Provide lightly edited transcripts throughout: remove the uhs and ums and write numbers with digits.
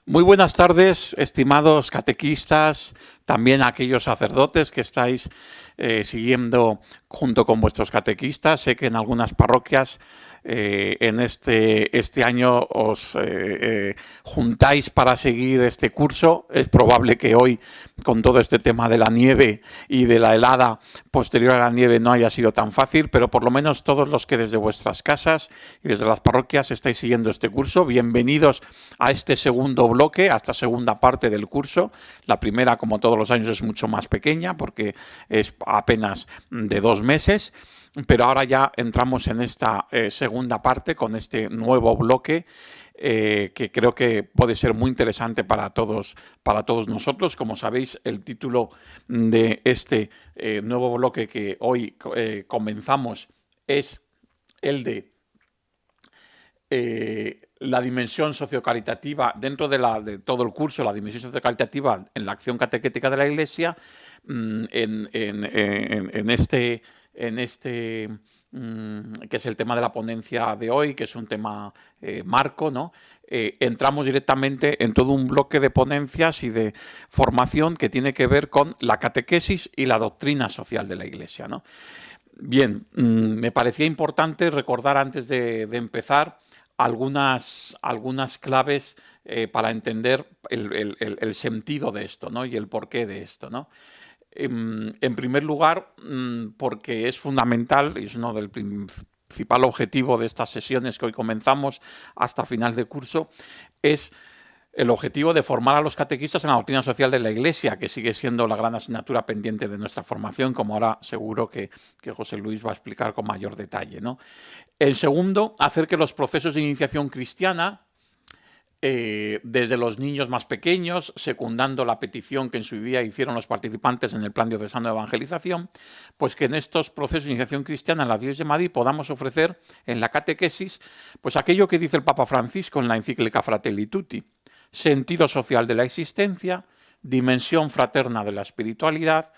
Muy buenas tardes, estimados catequistas, también aquellos sacerdotes que estáis siguiendo junto con vuestros catequistas. Sé que en algunas parroquias en este año os juntáis para seguir este curso. Es probable que hoy, con todo este tema de la nieve y de la helada posterior a la nieve, no haya sido tan fácil, pero por lo menos todos los que desde vuestras casas y desde las parroquias estáis siguiendo este curso, bienvenidos a este segundo bloque, a esta segunda parte del curso. La primera, como todos los años, es mucho más pequeña porque es apenas de 2 meses, pero ahora ya entramos en esta segunda parte con este nuevo bloque que creo que puede ser muy interesante para todos nosotros. Como sabéis, el título de este nuevo bloque que hoy comenzamos es el de la dimensión sociocaritativa dentro de todo el curso, la dimensión sociocaritativa en la acción catequética de la Iglesia, en este que es el tema de la ponencia de hoy, que es un tema marco, ¿no? Entramos directamente en todo un bloque de ponencias y de formación que tiene que ver con la catequesis y la doctrina social de la Iglesia, ¿no? Bien, me parecía importante recordar antes de empezar algunas claves para entender el sentido de esto, ¿no? Y el porqué de esto, ¿no? En primer lugar, porque es fundamental, y es uno del principal objetivo de estas sesiones que hoy comenzamos hasta final de curso, es el objetivo de formar a los catequistas en la doctrina social de la Iglesia, que sigue siendo la gran asignatura pendiente de nuestra formación, como ahora seguro que José Luis va a explicar con mayor detalle, ¿no? El segundo, hacer que los procesos de iniciación cristiana, desde los niños más pequeños, secundando la petición que en su día hicieron los participantes en el plan diocesano de evangelización, pues que en estos procesos de iniciación cristiana en la diócesis de Madrid podamos ofrecer en la catequesis pues aquello que dice el Papa Francisco en la encíclica Fratelli Tutti: sentido social de la existencia, dimensión fraterna de la espiritualidad,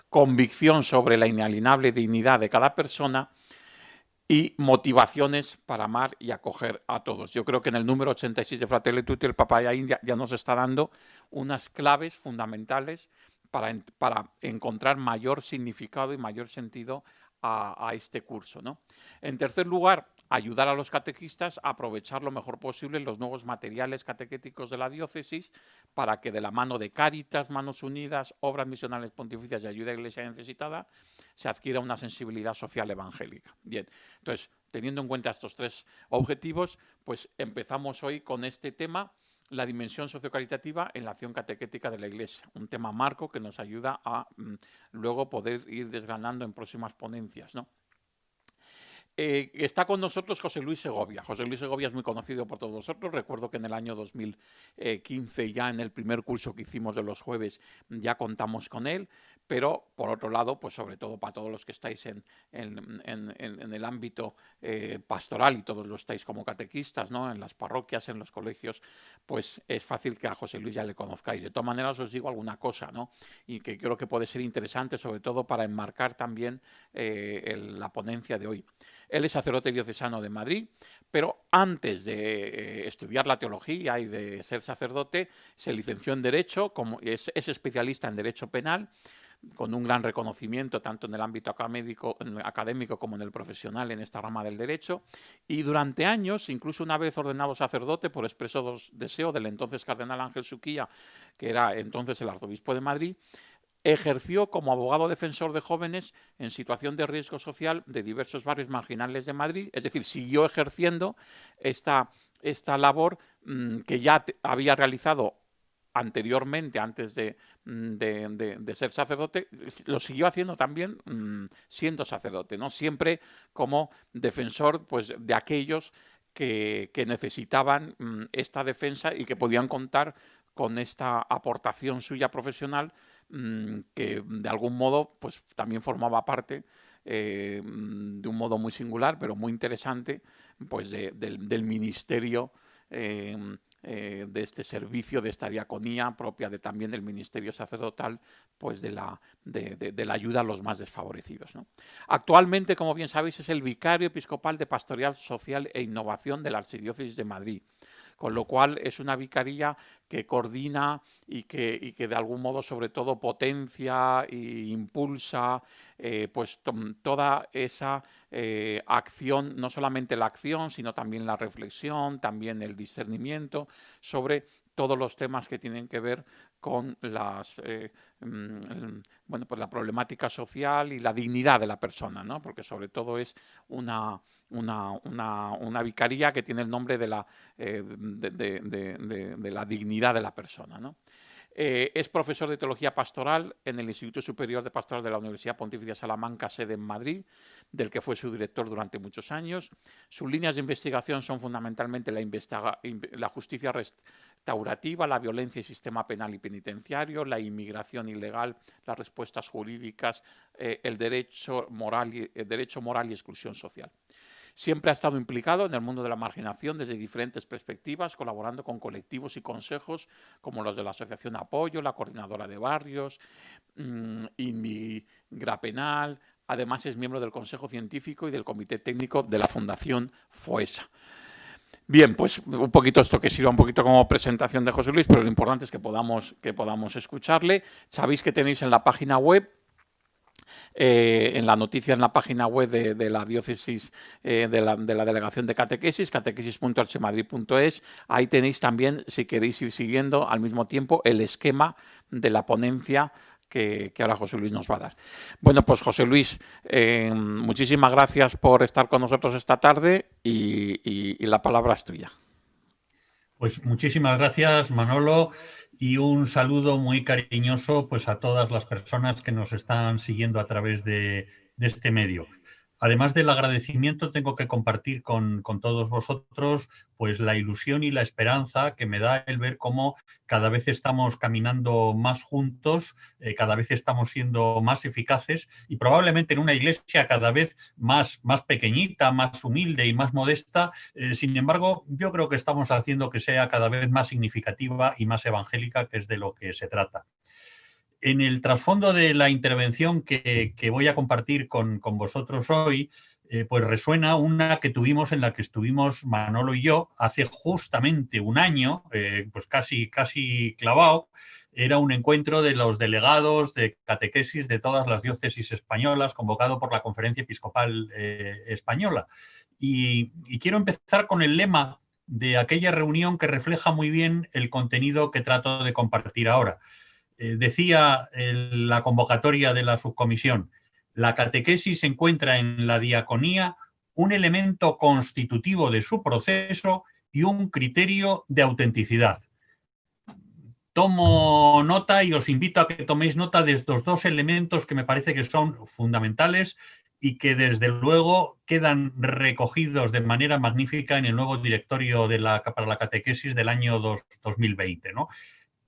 convicción sobre la inalienable dignidad de cada persona y motivaciones para amar y acoger a todos. Yo creo que en el número 86 de Fratelli Tutti el Papa ya nos está dando unas claves fundamentales para encontrar mayor significado y mayor sentido a este curso, ¿no? En tercer lugar, ayudar a los catequistas a aprovechar lo mejor posible los nuevos materiales catequéticos de la diócesis para que de la mano de Cáritas, Manos Unidas, Obras Misionales Pontificias y Ayuda a la Iglesia Necesitada se adquiera una sensibilidad social evangélica. Bien, entonces, teniendo en cuenta estos tres objetivos, pues empezamos hoy con este tema, la dimensión sociocaritativa en la acción catequética de la Iglesia, un tema marco que nos ayuda a luego poder ir desgranando en próximas ponencias, ¿no? Está con nosotros José Luis Segovia. José Luis Segovia es muy conocido por todos vosotros. Recuerdo que en el año 2015, ya en el primer curso que hicimos de los jueves, ya contamos con él, pero por otro lado, pues sobre todo para todos los que estáis en el ámbito pastoral y todos los estáis como catequistas, ¿no? En las parroquias, en los colegios, pues es fácil que a José Luis ya le conozcáis. De todas maneras os digo alguna cosa, ¿no? Y que creo que puede ser interesante, sobre todo para enmarcar también la ponencia de hoy. Él es sacerdote diocesano de Madrid, pero antes de estudiar la teología y de ser sacerdote, se licenció en Derecho, es especialista en Derecho Penal, con un gran reconocimiento tanto en el ámbito académico como en el profesional en esta rama del derecho, y durante años, incluso una vez ordenado sacerdote por expreso deseo del entonces cardenal Ángel Suquía, que era entonces el arzobispo de Madrid, ejerció como abogado defensor de jóvenes en situación de riesgo social de diversos barrios marginales de Madrid, es decir, siguió ejerciendo esta labor que ya había realizado anteriormente, antes de ser sacerdote, lo siguió haciendo también siendo sacerdote, ¿no? Siempre como defensor, pues, de aquellos que necesitaban esta defensa y que podían contar con esta aportación suya profesional, que de algún modo pues también formaba parte de un modo muy singular pero muy interesante pues del ministerio, de este servicio, de esta diaconía propia también del ministerio sacerdotal, pues de la ayuda a los más desfavorecidos, ¿no? Actualmente, como bien sabéis, es el vicario episcopal de Pastoral Social e Innovación de la Archidiócesis de Madrid, con lo cual es una vicaría que coordina y que de algún modo sobre todo potencia e impulsa pues toda esa acción, no solamente la acción, sino también la reflexión, también el discernimiento sobre todos los temas que tienen que ver con bueno, pues la problemática social y la dignidad de la persona, ¿no? Porque sobre todo es una vicaría que tiene el nombre de la dignidad de la persona, ¿no? Es profesor de Teología Pastoral en el Instituto Superior de Pastoral de la Universidad Pontificia Salamanca, sede en Madrid, del que fue su director durante muchos años. Sus líneas de investigación son fundamentalmente la justicia restaurativa, la violencia y sistema penal y penitenciario, la inmigración ilegal, las respuestas jurídicas, el derecho moral y exclusión social. Siempre ha estado implicado en el mundo de la marginación desde diferentes perspectivas, colaborando con colectivos y consejos como los de la Asociación Apoyo, la Coordinadora de Barrios, Inmigrapenal. Además, es miembro del Consejo Científico y del Comité Técnico de la Fundación FOESA. Bien, pues un poquito esto que sirva un poquito como presentación de José Luis, pero lo importante es que podamos escucharle. Sabéis que tenéis en la página web, en la noticia en la página web de la diócesis de la delegación de catequesis, catequesis.archimadrid.es. Ahí tenéis también, si queréis ir siguiendo al mismo tiempo, el esquema de la ponencia que ahora José Luis nos va a dar. Bueno, pues José Luis, muchísimas gracias por estar con nosotros esta tarde y la palabra es tuya. Pues muchísimas gracias, Manolo, y un saludo muy cariñoso pues, a todas las personas que nos están siguiendo a través de este medio. Además del agradecimiento, tengo que compartir con todos vosotros pues, la ilusión y la esperanza que me da el ver cómo cada vez estamos caminando más juntos, cada vez estamos siendo más eficaces y probablemente en una iglesia cada vez más pequeñita, más humilde y más modesta. Sin embargo, yo creo que estamos haciendo que sea cada vez más significativa y más evangélica, que es de lo que se trata. En el trasfondo de la intervención que voy a compartir con vosotros hoy, pues resuena una que tuvimos en la que estuvimos Manolo y yo hace justamente un año, pues casi clavado. Era un encuentro de los delegados de catequesis de todas las diócesis españolas, convocado por la Conferencia Episcopal Española. Y quiero empezar con el lema de aquella reunión que refleja muy bien el contenido que trato de compartir ahora. Decía en la convocatoria de la subcomisión, la catequesis encuentra en la diaconía un elemento constitutivo de su proceso y un criterio de autenticidad. Tomo nota y os invito a que toméis nota de estos dos elementos que me parece que son fundamentales y que desde luego quedan recogidos de manera magnífica en el nuevo directorio para la catequesis del año 2020, ¿no?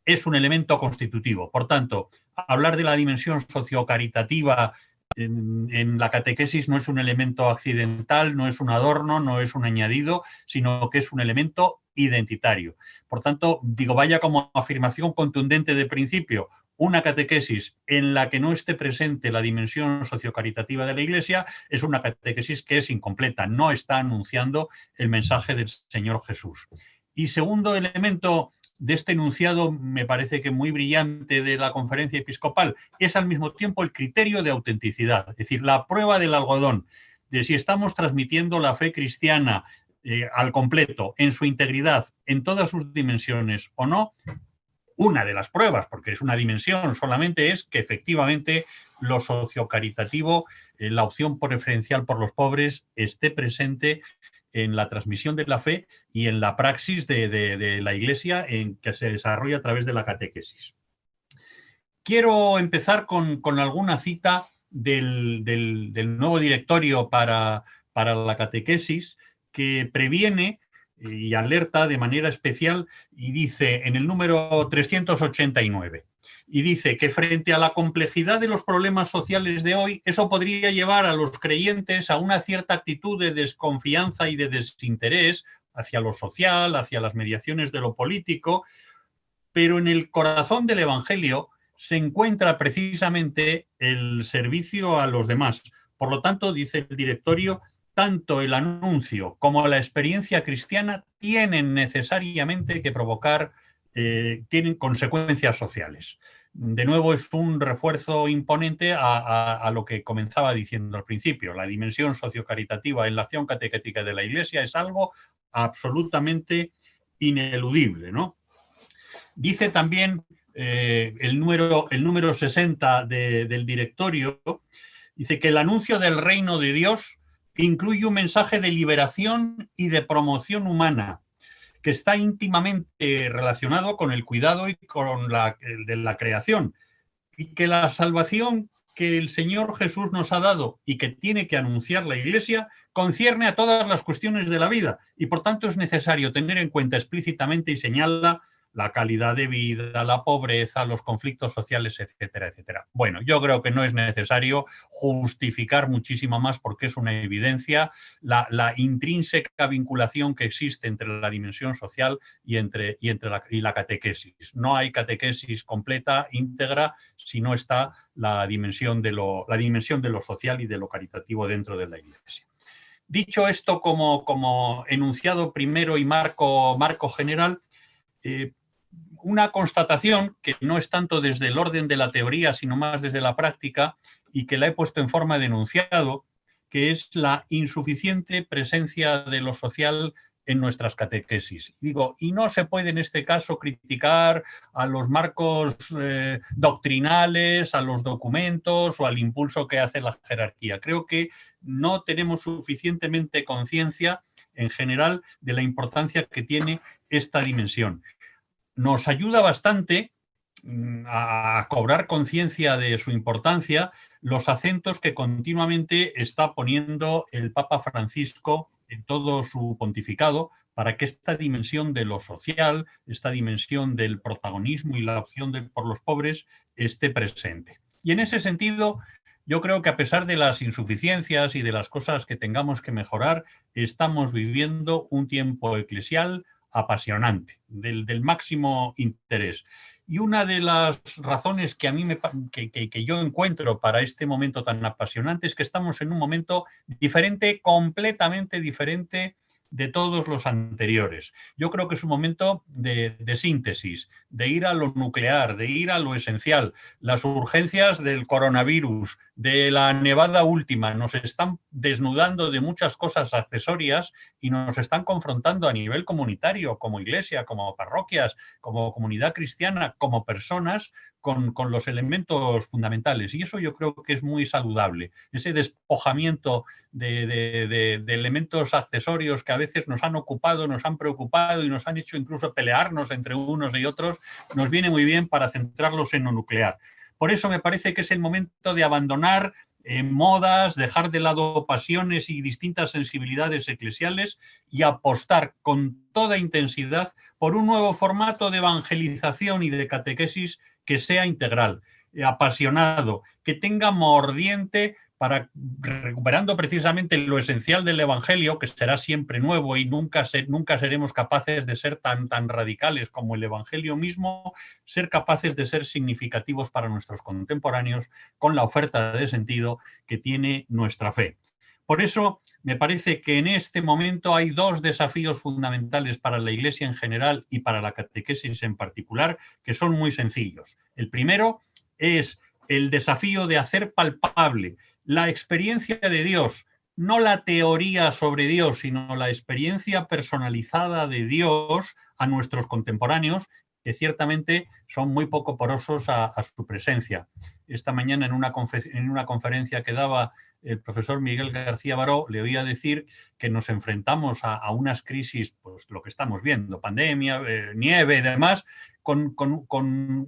Es un elemento constitutivo. Por tanto, hablar de la dimensión sociocaritativa en la catequesis no es un elemento accidental, no es un adorno, no es un añadido, sino que es un elemento identitario. Por tanto, digo, vaya como afirmación contundente de principio, una catequesis en la que no esté presente la dimensión sociocaritativa de la Iglesia es una catequesis que es incompleta, no está anunciando el mensaje del Señor Jesús. Y segundo elemento de este enunciado, me parece que muy brillante, de la Conferencia Episcopal, es al mismo tiempo el criterio de autenticidad, es decir, la prueba del algodón, de si estamos transmitiendo la fe cristiana al completo, en su integridad, en todas sus dimensiones o no. Una de las pruebas, porque es una dimensión solamente, es que efectivamente lo sociocaritativo, la opción preferencial por los pobres, esté presente en la transmisión de la fe y en la praxis de la Iglesia en que se desarrolla a través de la catequesis. Quiero empezar con alguna cita del nuevo directorio para la catequesis, que previene y alerta de manera especial, y dice en el número 389, y dice que frente a la complejidad de los problemas sociales de hoy, eso podría llevar a los creyentes a una cierta actitud de desconfianza y de desinterés hacia lo social, hacia las mediaciones de lo político, pero en el corazón del Evangelio se encuentra precisamente el servicio a los demás. Por lo tanto, dice el directorio, tanto el anuncio como la experiencia cristiana tienen necesariamente que provocar, tienen consecuencias sociales. De nuevo, es un refuerzo imponente a lo que comenzaba diciendo al principio. La dimensión sociocaritativa en la acción catequética de la Iglesia es algo absolutamente ineludible, ¿no? Dice también el número 60 del directorio, dice que el anuncio del reino de Dios incluye un mensaje de liberación y de promoción humana, que está íntimamente relacionado con el cuidado y con de la creación, y que la salvación que el Señor Jesús nos ha dado y que tiene que anunciar la Iglesia concierne a todas las cuestiones de la vida, y por tanto es necesario tener en cuenta explícitamente y señala la calidad de vida, la pobreza, los conflictos sociales, etcétera, etcétera. Bueno, yo creo que no es necesario justificar muchísimo más, porque es una evidencia la intrínseca vinculación que existe entre la dimensión social y la catequesis. No hay catequesis completa, íntegra, si no está la dimensión de lo social y de lo caritativo dentro de la Iglesia. Dicho esto como enunciado primero y marco general, una constatación que no es tanto desde el orden de la teoría, sino más desde la práctica, y que la he puesto en forma de enunciado, que es la insuficiente presencia de lo social en nuestras catequesis. Y no se puede en este caso criticar a los marcos doctrinales, a los documentos o al impulso que hace la jerarquía. Creo que no tenemos suficientemente conciencia en general de la importancia que tiene esta dimensión. Nos ayuda bastante a cobrar conciencia de su importancia los acentos que continuamente está poniendo el Papa Francisco en todo su pontificado para que esta dimensión de lo social, esta dimensión del protagonismo y la opción por los pobres esté presente. Y en ese sentido, yo creo que a pesar de las insuficiencias y de las cosas que tengamos que mejorar, estamos viviendo un tiempo eclesial apasionante, del máximo interés. Y una de las razones que a mí que yo encuentro para este momento tan apasionante es que estamos en un momento diferente, completamente diferente de todos los anteriores. Yo creo que es un momento de síntesis, de ir a lo nuclear, de ir a lo esencial. Las urgencias del coronavirus, de la nevada última, nos están desnudando de muchas cosas accesorias y nos están confrontando a nivel comunitario, como iglesia, como parroquias, como comunidad cristiana, como personas, con los elementos fundamentales. Y eso yo creo que es muy saludable. Ese despojamiento de elementos accesorios que a veces nos han ocupado, nos han preocupado y nos han hecho incluso pelearnos entre unos y otros, nos viene muy bien para centrarlos en lo nuclear. Por eso me parece que es el momento de abandonar modas, dejar de lado pasiones y distintas sensibilidades eclesiales y apostar con toda intensidad por un nuevo formato de evangelización y de catequesis que sea integral, apasionado, que tenga mordiente para, recuperando precisamente lo esencial del Evangelio, que será siempre nuevo y nunca seremos capaces de ser tan radicales como el Evangelio mismo, ser capaces de ser significativos para nuestros contemporáneos con la oferta de sentido que tiene nuestra fe. Por eso me parece que en este momento hay dos desafíos fundamentales para la Iglesia en general y para la catequesis en particular, que son muy sencillos. El primero es el desafío de hacer palpable la experiencia de Dios, no la teoría sobre Dios, sino la experiencia personalizada de Dios a nuestros contemporáneos, que ciertamente son muy poco porosos a su presencia. Esta mañana en una conferencia que daba el profesor Miguel García Baró, le oía decir que nos enfrentamos a unas crisis, pues lo que estamos viendo, pandemia, nieve y demás, con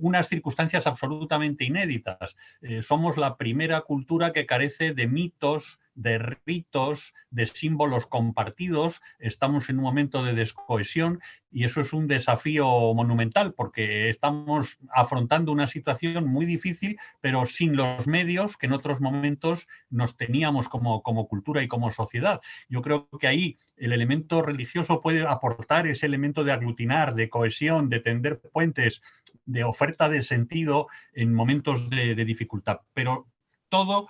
unas circunstancias absolutamente inéditas. Somos la primera cultura que carece de mitos, de ritos, de símbolos compartidos. Estamos en un momento de descohesión y eso es un desafío monumental porque estamos afrontando una situación muy difícil, pero sin los medios que en otros momentos nos teníamos como cultura y como sociedad. Yo creo que ahí el elemento religioso puede aportar ese elemento de aglutinar, de cohesión, de tender puentes, de oferta de sentido en momentos de dificultad. Pero todo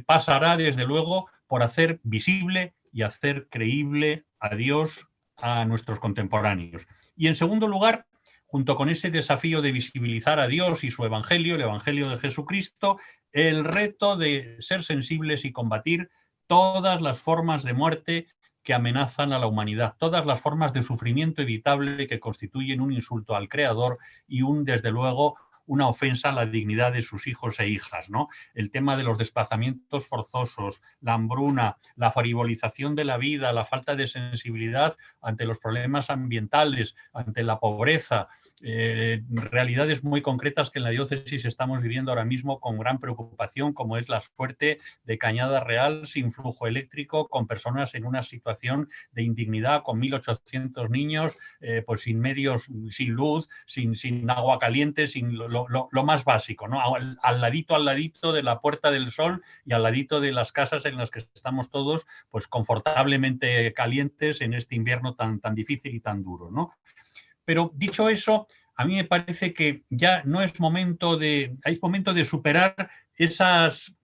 pasará, desde luego, por hacer visible y hacer creíble a Dios a nuestros contemporáneos. Y en segundo lugar, junto con ese desafío de visibilizar a Dios y su Evangelio, el Evangelio de Jesucristo, el reto de ser sensibles y combatir todas las formas de muerte que amenazan a la humanidad, todas las formas de sufrimiento evitable que constituyen un insulto al Creador y desde luego, una ofensa a la dignidad de sus hijos e hijas, ¿no? El tema de los desplazamientos forzosos, la hambruna, la frivolización de la vida, la falta de sensibilidad ante los problemas ambientales, ante la pobreza, realidades muy concretas que en la diócesis estamos viviendo ahora mismo con gran preocupación, como es la suerte de Cañada Real sin flujo eléctrico, con personas en una situación de indignidad, con 1.800 niños, pues sin medios, sin luz, sin agua caliente, sin lo más básico, ¿no? Al ladito de la Puerta del Sol y al ladito de las casas en las que estamos todos pues confortablemente calientes en este invierno tan difícil y tan duro, ¿no? Pero dicho eso, a mí me parece que ya no es momento hay momento de superar esas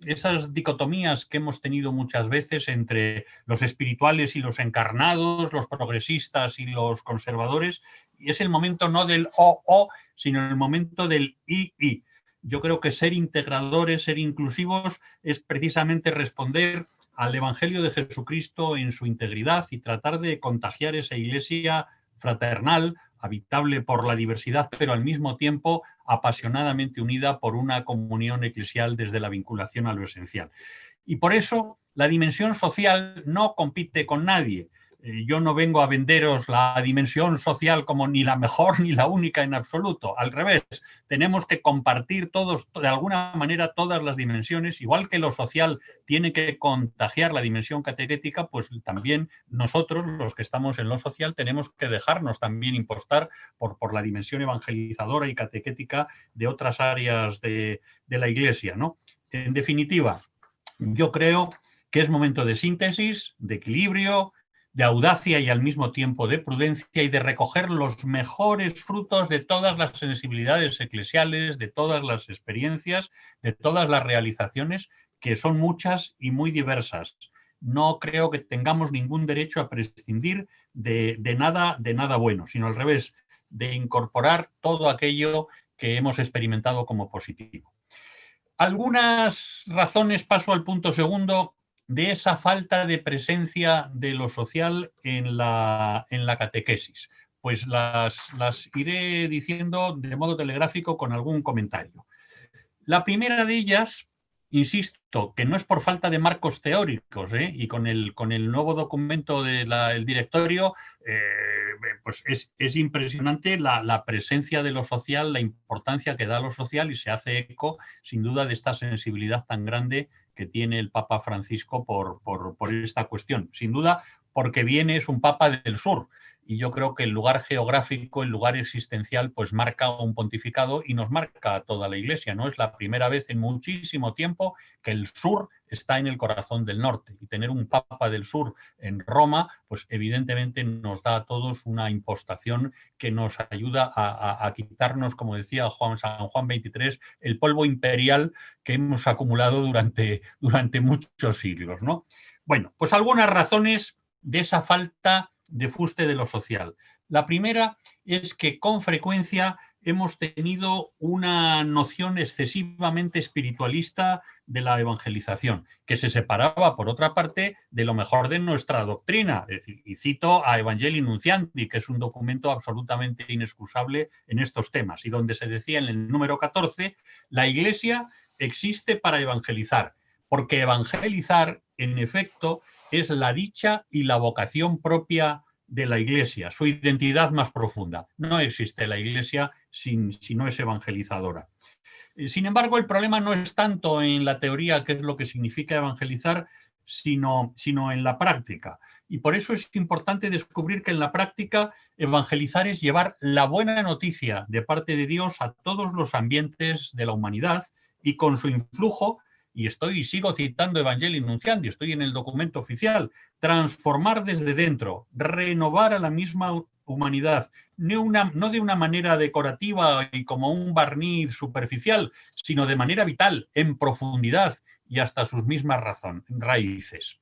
dicotomías que hemos tenido muchas veces entre los espirituales y los encarnados, los progresistas y los conservadores, y es el momento no del o, sino el momento del i. Yo creo que ser integradores, ser inclusivos, es precisamente responder al Evangelio de Jesucristo en su integridad y tratar de contagiar esa iglesia fraternal, habitable por la diversidad, pero al mismo tiempo apasionadamente unida por una comunión eclesial desde la vinculación a lo esencial. Y por eso la dimensión social no compite con nadie. Yo no vengo a venderos la dimensión social como ni la mejor ni la única en absoluto. Al revés, tenemos que compartir todos, de alguna manera, todas las dimensiones. Igual que lo social tiene que contagiar la dimensión catequética, pues también nosotros, los que estamos en lo social, tenemos que dejarnos también impostar por la dimensión evangelizadora y catequética de otras áreas de la Iglesia, ¿no? En definitiva, yo creo que es momento de síntesis, de equilibrio, de audacia y al mismo tiempo de prudencia y de recoger los mejores frutos de todas las sensibilidades eclesiales, de todas las experiencias, de todas las realizaciones, que son muchas y muy diversas. No creo que tengamos ningún derecho a prescindir de nada bueno, sino al revés, de incorporar todo aquello que hemos experimentado como positivo. Algunas razones, paso al punto segundo, de esa falta de presencia de lo social en la catequesis. Pues las iré diciendo de modo telegráfico con algún comentario. La primera de ellas, insisto, que no es por falta de marcos teóricos, y con el nuevo documento del directorio, pues es impresionante la presencia de lo social, la importancia que da lo social y se hace eco, sin duda, de esta sensibilidad tan grande que tiene el Papa Francisco por esta cuestión. Sin duda, porque es un Papa del sur, y yo creo que el lugar geográfico, el lugar existencial, pues marca un pontificado y nos marca a toda la Iglesia, ¿no? Es la primera vez en muchísimo tiempo que el sur está en el corazón del norte, y tener un Papa del sur en Roma, pues evidentemente nos da a todos una impostación que nos ayuda a quitarnos, como decía San Juan 23, el polvo imperial que hemos acumulado durante muchos siglos, ¿no? Bueno, pues algunas razones de esa falta de fuste de lo social. La primera es que con frecuencia hemos tenido una noción excesivamente espiritualista de la evangelización, que se separaba, por otra parte, de lo mejor de nuestra doctrina. Es decir, y cito a Evangelii Nunciandi, que es un documento absolutamente inexcusable en estos temas, y donde se decía en el número 14, la Iglesia existe para evangelizar, porque evangelizar, en efecto, es la dicha y la vocación propia de la Iglesia, su identidad más profunda. No existe la Iglesia si no es evangelizadora. Sin embargo, el problema no es tanto en la teoría, qué es lo que significa evangelizar, sino en la práctica. Y por eso es importante descubrir que en la práctica evangelizar es llevar la buena noticia de parte de Dios a todos los ambientes de la humanidad y con su influjo, y sigo citando Evangelii Nunciandi, estoy en el documento oficial, transformar desde dentro, renovar a la misma humanidad, no de una manera decorativa y como un barniz superficial, sino de manera vital, en profundidad y hasta sus mismas raíces.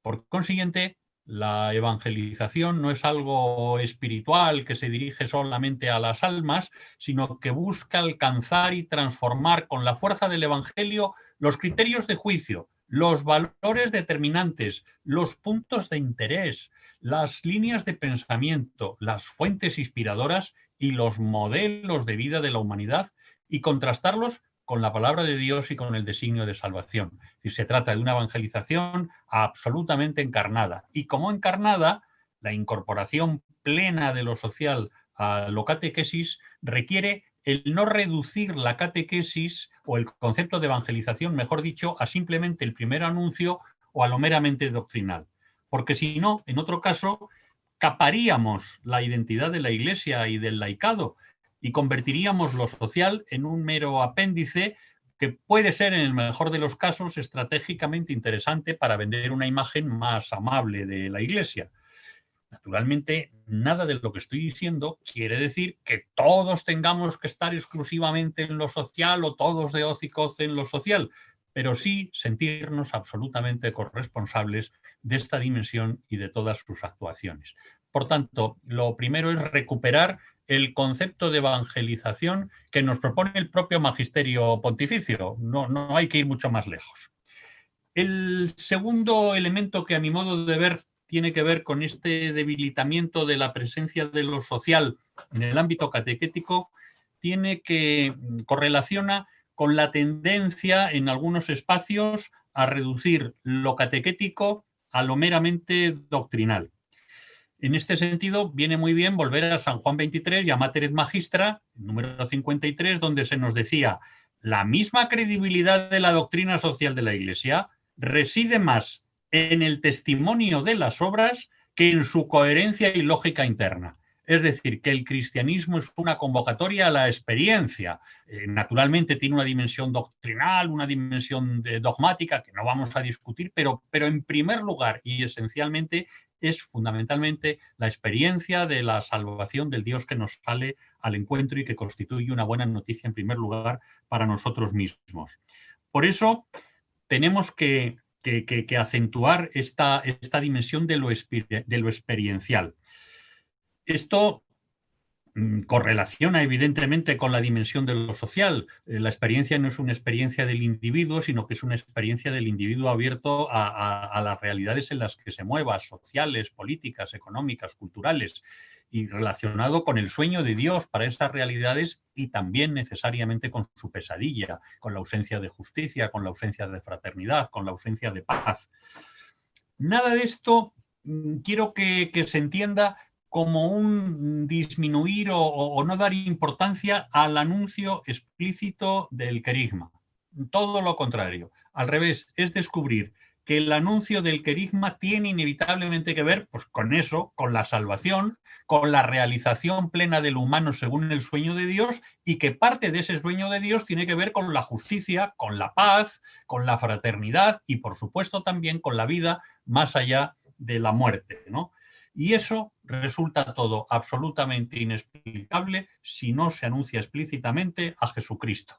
Por consiguiente, la evangelización no es algo espiritual que se dirige solamente a las almas, sino que busca alcanzar y transformar con la fuerza del Evangelio los criterios de juicio, los valores determinantes, los puntos de interés, las líneas de pensamiento, las fuentes inspiradoras y los modelos de vida de la humanidad, y contrastarlos con la palabra de Dios y con el designio de salvación. Es decir, se trata de una evangelización absolutamente encarnada. Y como encarnada, la incorporación plena de lo social a lo catequesis requiere el no reducir la catequesis o el concepto de evangelización, mejor dicho, a simplemente el primer anuncio o a lo meramente doctrinal. Porque si no, en otro caso, caparíamos la identidad de la Iglesia y del laicado y convertiríamos lo social en un mero apéndice que puede ser, en el mejor de los casos, estratégicamente interesante para vender una imagen más amable de la Iglesia. Naturalmente, nada de lo que estoy diciendo quiere decir que todos tengamos que estar exclusivamente en lo social o todos de hoz y coce en lo social, pero sí sentirnos absolutamente corresponsables de esta dimensión y de todas sus actuaciones. Por tanto, lo primero es recuperar el concepto de evangelización que nos propone el propio magisterio pontificio. No hay que ir mucho más lejos. El segundo elemento que a mi modo de ver tiene que ver con este debilitamiento de la presencia de lo social en el ámbito catequético, tiene que correlaciona con la tendencia en algunos espacios a reducir lo catequético a lo meramente doctrinal. En este sentido, viene muy bien volver a San Juan 23 y a Mater et Magistra, número 53, donde se nos decía: la misma credibilidad de la doctrina social de la Iglesia reside más en el testimonio de las obras que en su coherencia y lógica interna. Es decir, que el cristianismo es una convocatoria a la experiencia. Naturalmente tiene una dimensión doctrinal, una dimensión dogmática que no vamos a discutir, pero en primer lugar y esencialmente es fundamentalmente la experiencia de la salvación del Dios que nos sale al encuentro y que constituye una buena noticia en primer lugar para nosotros mismos. Por eso tenemos que acentuar esta dimensión de lo experiencial. Esto correlaciona evidentemente con la dimensión de lo social. La experiencia no es una experiencia del individuo, sino que es una experiencia del individuo abierto a las realidades en las que se mueva, sociales, políticas, económicas, culturales, y relacionado con el sueño de Dios para esas realidades y también necesariamente con su pesadilla, con la ausencia de justicia, con la ausencia de fraternidad, con la ausencia de paz. Nada de esto quiero que se entienda como un disminuir o no dar importancia al anuncio explícito del querigma. Todo lo contrario. Al revés, es descubrir que el anuncio del querigma tiene inevitablemente que ver pues, con eso, con la salvación, con la realización plena del humano según el sueño de Dios, y que parte de ese sueño de Dios tiene que ver con la justicia, con la paz, con la fraternidad y, por supuesto, también con la vida más allá de la muerte, ¿no? Y eso resulta todo absolutamente inexplicable si no se anuncia explícitamente a Jesucristo,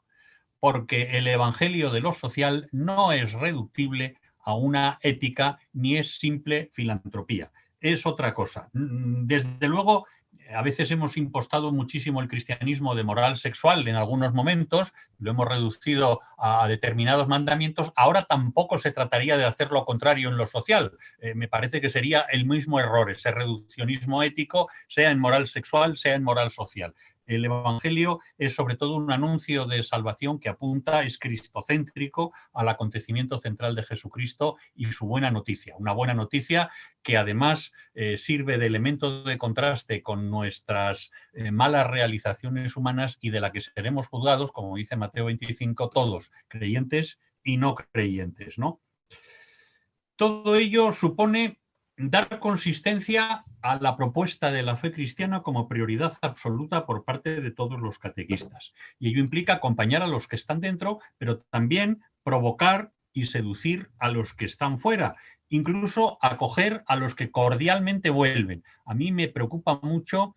porque el evangelio de lo social no es reductible a una ética ni es simple filantropía, es otra cosa. Desde luego, a veces hemos impostado muchísimo el cristianismo de moral sexual en algunos momentos, lo hemos reducido a determinados mandamientos. Ahora tampoco se trataría de hacer lo contrario en lo social. Me parece que sería el mismo error, ese reduccionismo ético, sea en moral sexual, sea en moral social. El Evangelio es sobre todo un anuncio de salvación que apunta, es cristocéntrico, al acontecimiento central de Jesucristo y su buena noticia. Una buena noticia que además sirve de elemento de contraste con nuestras malas realizaciones humanas y de la que seremos juzgados, como dice Mateo 25, todos, creyentes y no creyentes, ¿no? Todo ello supone dar consistencia a la propuesta de la fe cristiana como prioridad absoluta por parte de todos los catequistas. Y ello implica acompañar a los que están dentro, pero también provocar y seducir a los que están fuera, incluso acoger a los que cordialmente vuelven. A mí me preocupa mucho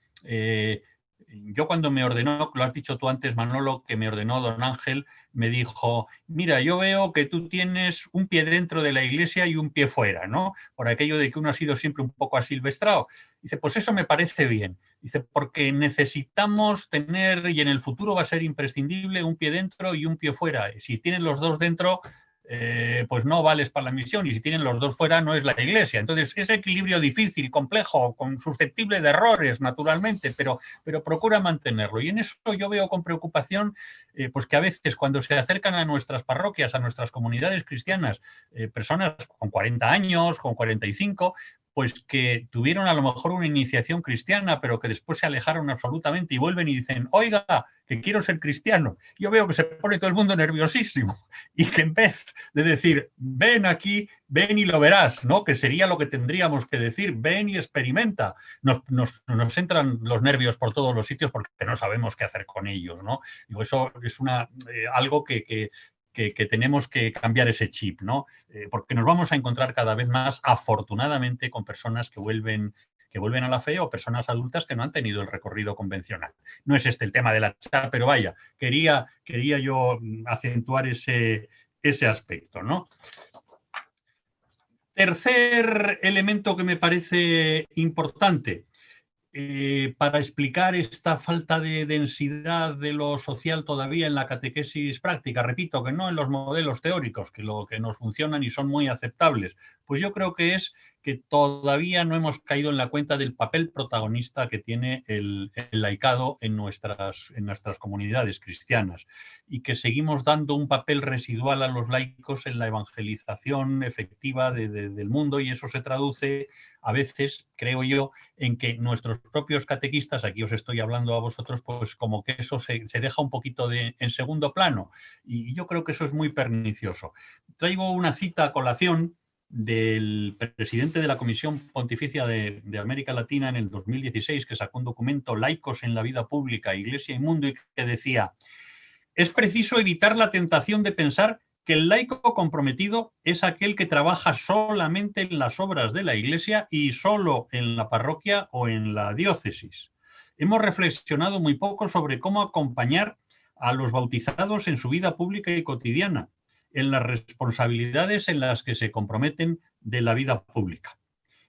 Yo cuando me ordenó, lo has dicho tú antes, Manolo, que me ordenó don Ángel, me dijo, mira, yo veo que tú tienes un pie dentro de la iglesia y un pie fuera, ¿no? Por aquello de que uno ha sido siempre un poco asilvestrado. Dice, pues eso me parece bien. Dice, porque necesitamos tener, y en el futuro va a ser imprescindible, un pie dentro y un pie fuera. Si tienes los dos dentro, pues no vales para la misión, y si tienen los dos fuera no es la iglesia. Entonces, ese equilibrio difícil, complejo, susceptible de errores, naturalmente, pero procura mantenerlo. Y en eso yo veo con preocupación pues que a veces cuando se acercan a nuestras parroquias, a nuestras comunidades cristianas, personas con 40 años, con 45, pues que tuvieron a lo mejor una iniciación cristiana, pero que después se alejaron absolutamente y vuelven y dicen, oiga, que quiero ser cristiano. Yo veo que se pone todo el mundo nerviosísimo y que en vez de decir, ven aquí, ven y lo verás, ¿no? Que sería lo que tendríamos que decir, ven y experimenta. Nos entran los nervios por todos los sitios porque no sabemos qué hacer con ellos, ¿no? Digo, eso es algo que tenemos que cambiar ese chip, ¿no? Porque nos vamos a encontrar cada vez más, afortunadamente, con personas que vuelven a la fe o personas adultas que no han tenido el recorrido convencional. No es este el tema de la charla, pero vaya, quería yo acentuar ese aspecto, ¿no? Tercer elemento que me parece importante para explicar esta falta de densidad de lo social todavía en la catequesis práctica, repito, que no en los modelos teóricos, que lo que nos funcionan y son muy aceptables, pues yo creo que es que todavía no hemos caído en la cuenta del papel protagonista que tiene el laicado en nuestras comunidades cristianas y que seguimos dando un papel residual a los laicos en la evangelización efectiva del mundo, y eso se traduce a veces, creo yo, en que nuestros propios catequistas, aquí os estoy hablando a vosotros, pues como que eso se deja un poquito en segundo plano, y yo creo que eso es muy pernicioso. Traigo una cita a colación del presidente de la Comisión Pontificia de América Latina en el 2016, que sacó un documento, Laicos en la vida pública, Iglesia y Mundo, y que decía, es preciso evitar la tentación de pensar que el laico comprometido es aquel que trabaja solamente en las obras de la Iglesia y solo en la parroquia o en la diócesis. Hemos reflexionado muy poco sobre cómo acompañar a los bautizados en su vida pública y cotidiana, en las responsabilidades en las que se comprometen de la vida pública.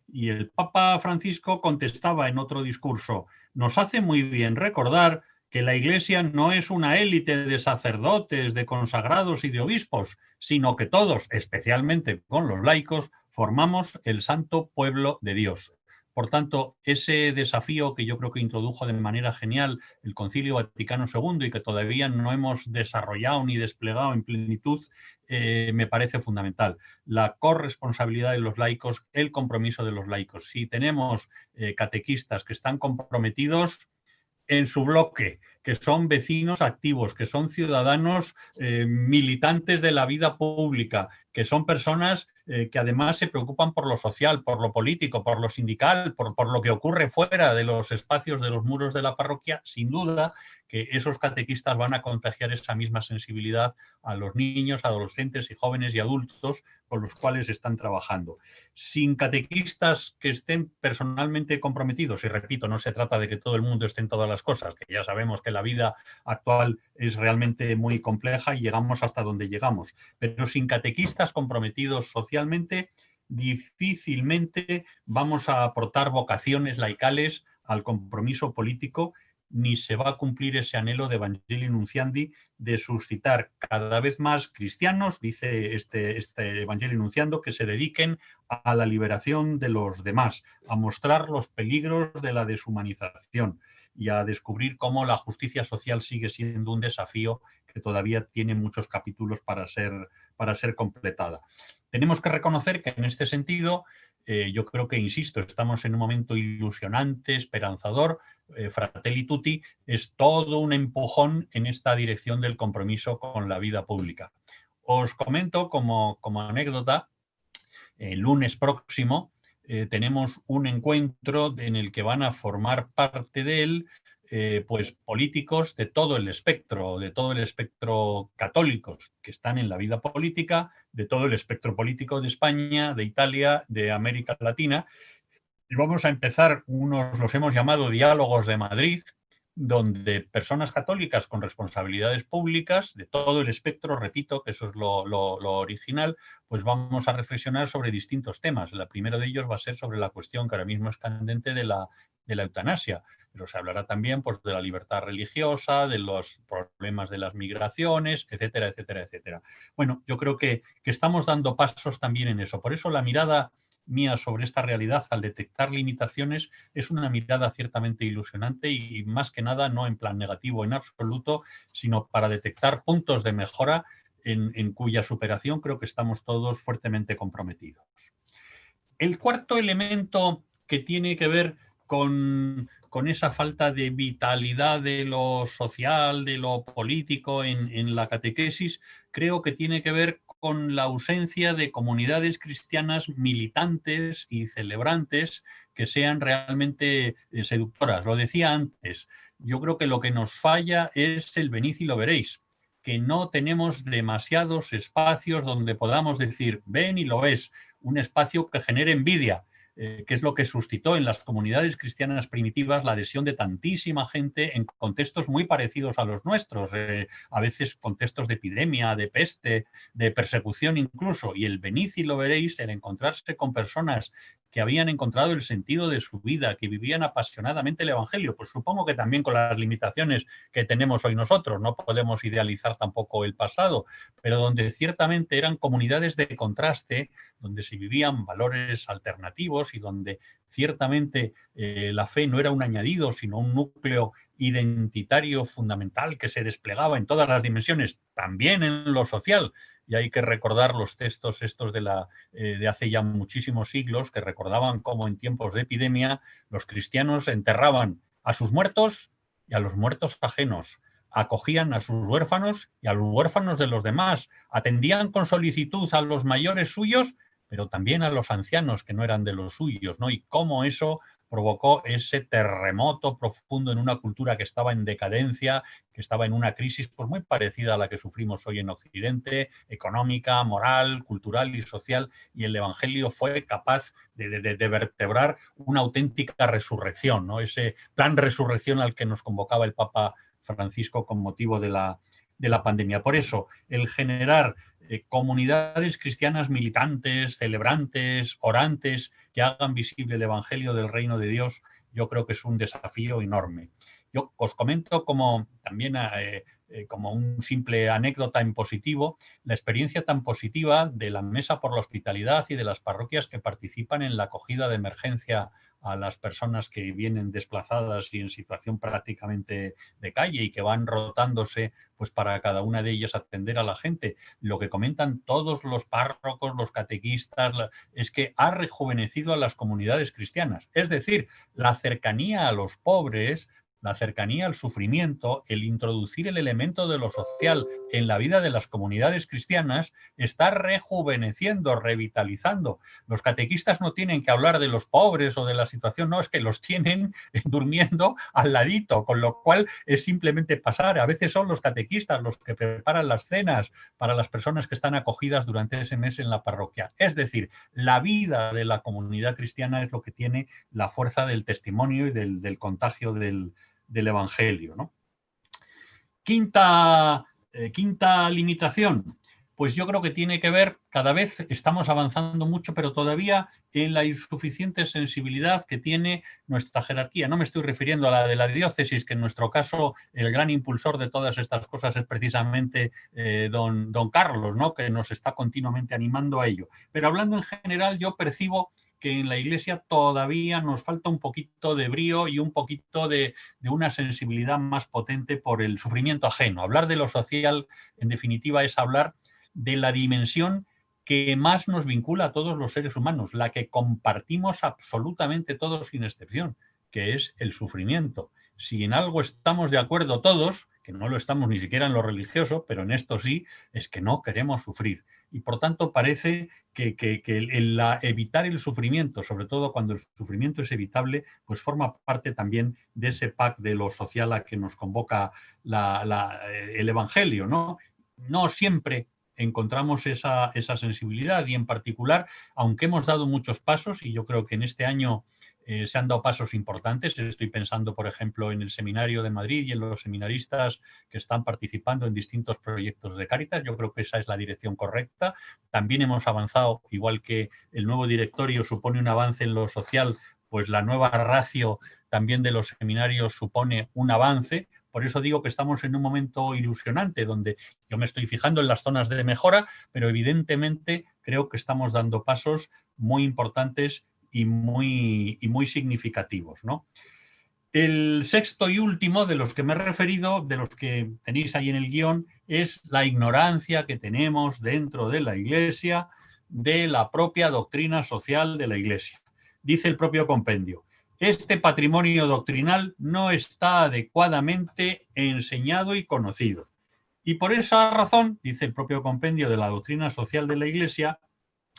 Y el Papa Francisco contestaba en otro discurso, nos hace muy bien recordar que la Iglesia no es una élite de sacerdotes, de consagrados y de obispos, sino que todos, especialmente con los laicos, formamos el santo pueblo de Dios. Por tanto, ese desafío que yo creo que introdujo de manera genial el Concilio Vaticano II y que todavía no hemos desarrollado ni desplegado en plenitud, me parece fundamental. La corresponsabilidad de los laicos, el compromiso de los laicos. Si tenemos catequistas que están comprometidos en su bloque, que son vecinos activos, que son ciudadanos militantes de la vida pública, que son personas que además se preocupan por lo social, por lo político, por lo sindical, por lo que ocurre fuera de los espacios de los muros de la parroquia, sin duda que esos catequistas van a contagiar esa misma sensibilidad a los niños, adolescentes y jóvenes y adultos con los cuales están trabajando. Sin catequistas que estén personalmente comprometidos, y repito, no se trata de que todo el mundo esté en todas las cosas, que ya sabemos que la vida actual es realmente muy compleja y llegamos hasta donde llegamos, pero sin catequistas comprometidos socialmente, difícilmente vamos a aportar vocaciones laicales al compromiso político, ni se va a cumplir ese anhelo de Evangelii Nunciandi de suscitar cada vez más cristianos, dice este Evangelii Nunciando, que se dediquen a la liberación de los demás, a mostrar los peligros de la deshumanización y a descubrir cómo la justicia social sigue siendo un desafío que todavía tiene muchos capítulos para ser completada. Tenemos que reconocer que en este sentido, yo creo que, insisto, estamos en un momento ilusionante, esperanzador. Fratelli Tutti es todo un empujón en esta dirección del compromiso con la vida pública. Os comento como anécdota, el lunes próximo tenemos un encuentro en el que van a formar parte de él pues políticos de todo el espectro católicos que están en la vida política, de todo el espectro político de España, de Italia, de América Latina. Y vamos a empezar los hemos llamado diálogos de Madrid, donde personas católicas con responsabilidades públicas de todo el espectro, repito, que eso es lo original, pues vamos a reflexionar sobre distintos temas. El primero de ellos va a ser sobre la cuestión que ahora mismo es candente de la eutanasia, pero se hablará también, pues, de la libertad religiosa, de los problemas de las migraciones, etcétera, etcétera, etcétera. Bueno, yo creo que estamos dando pasos también en eso. Por eso la mirada mía sobre esta realidad al detectar limitaciones es una mirada ciertamente ilusionante y más que nada no en plan negativo en absoluto, sino para detectar puntos de mejora en cuya superación creo que estamos todos fuertemente comprometidos. El cuarto elemento que tiene que ver con esa falta de vitalidad de lo social, de lo político en la catequesis, creo que tiene que ver con la ausencia de comunidades cristianas militantes y celebrantes que sean realmente seductoras. Lo decía antes, yo creo que lo que nos falla es el venid y lo veréis, que no tenemos demasiados espacios donde podamos decir, ven y lo ves, un espacio que genere envidia, que es lo que suscitó en las comunidades cristianas primitivas la adhesión de tantísima gente en contextos muy parecidos a los nuestros, a veces contextos de epidemia, de peste, de persecución incluso, y el venid y lo veréis, el encontrarse con personas que habían encontrado el sentido de su vida, que vivían apasionadamente el Evangelio, pues supongo que también con las limitaciones que tenemos hoy nosotros, no podemos idealizar tampoco el pasado, pero donde ciertamente eran comunidades de contraste, donde se vivían valores alternativos y donde ciertamente la fe no era un añadido, sino un núcleo identitario fundamental que se desplegaba en todas las dimensiones, también en lo social. Y hay que recordar los textos estos de hace ya muchísimos siglos que recordaban cómo en tiempos de epidemia los cristianos enterraban a sus muertos y a los muertos ajenos, acogían a sus huérfanos y a los huérfanos de los demás, atendían con solicitud a los mayores suyos, pero también a los ancianos que no eran de los suyos, ¿no? Y cómo eso provocó ese terremoto profundo en una cultura que estaba en decadencia, que estaba en una crisis pues muy parecida a la que sufrimos hoy en Occidente, económica, moral, cultural y social, y el Evangelio fue capaz de vertebrar una auténtica resurrección, ¿no? Ese plan resurrección al que nos convocaba el Papa Francisco con motivo de la pandemia. Por eso, el generar comunidades cristianas militantes, celebrantes, orantes, que hagan visible el Evangelio del Reino de Dios, yo creo que es un desafío enorme. Yo os comento como también como un simple anécdota en positivo, la experiencia tan positiva de la Mesa por la Hospitalidad y de las parroquias que participan en la acogida de emergencia a las personas que vienen desplazadas y en situación prácticamente de calle y que van rotándose pues para cada una de ellas atender a la gente. Lo que comentan todos los párrocos, los catequistas, es que ha rejuvenecido a las comunidades cristianas. Es decir, la cercanía a los pobres, la cercanía al sufrimiento, el introducir el elemento de lo social en la vida de las comunidades cristianas está rejuveneciendo, revitalizando. Los catequistas no tienen que hablar de los pobres o de la situación, no, es que los tienen durmiendo al ladito, con lo cual es simplemente pasar. A veces son los catequistas los que preparan las cenas para las personas que están acogidas durante ese mes en la parroquia. Es decir, la vida de la comunidad cristiana es lo que tiene la fuerza del testimonio y del contagio del Evangelio, ¿no? Quinta limitación, pues yo creo que tiene que ver, cada vez estamos avanzando mucho, pero todavía en la insuficiente sensibilidad que tiene nuestra jerarquía. No me estoy refiriendo a la de la diócesis, que en nuestro caso el gran impulsor de todas estas cosas es precisamente don Carlos, ¿no? Que nos está continuamente animando a ello. Pero hablando en general, yo percibo que en la Iglesia todavía nos falta un poquito de brío y un poquito de una sensibilidad más potente por el sufrimiento ajeno. Hablar de lo social, en definitiva, es hablar de la dimensión que más nos vincula a todos los seres humanos, la que compartimos absolutamente todos sin excepción, que es el sufrimiento. Si en algo estamos de acuerdo todos, que no lo estamos ni siquiera en lo religioso, pero en esto sí, es que no queremos sufrir. Y por tanto parece que evitar el sufrimiento, sobre todo cuando el sufrimiento es evitable, pues forma parte también de ese pack de lo social a que nos convoca el Evangelio, ¿no? No siempre encontramos esa sensibilidad y en particular, aunque hemos dado muchos pasos, y yo creo que en este año se han dado pasos importantes. Estoy pensando, por ejemplo, en el Seminario de Madrid y en los seminaristas que están participando en distintos proyectos de Cáritas. Yo creo que esa es la dirección correcta. También hemos avanzado, igual que el nuevo directorio supone un avance en lo social, pues la nueva ratio también de los seminarios supone un avance. Por eso digo que estamos en un momento ilusionante, donde yo me estoy fijando en las zonas de mejora, pero evidentemente creo que estamos dando pasos muy importantes y muy significativos, ¿no? El sexto y último de los que me he referido, de los que tenéis ahí en el guión, es la ignorancia que tenemos dentro de la Iglesia de la propia doctrina social de la Iglesia. Dice el propio compendio: este patrimonio doctrinal no está adecuadamente enseñado y conocido. Y por esa razón, dice el propio compendio de la doctrina social de la Iglesia,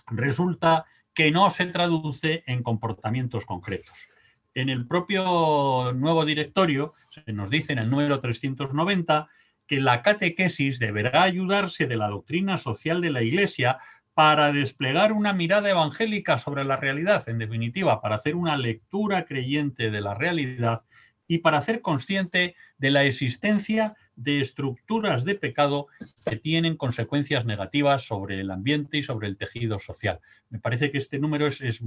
resulta que no se traduce en comportamientos concretos. En el propio nuevo directorio se nos dice en el número 390 que la catequesis deberá ayudarse de la doctrina social de la Iglesia para desplegar una mirada evangélica sobre la realidad, en definitiva, para hacer una lectura creyente de la realidad y para hacer consciente de la existencia de estructuras de pecado que tienen consecuencias negativas sobre el ambiente y sobre el tejido social. Me parece que este número es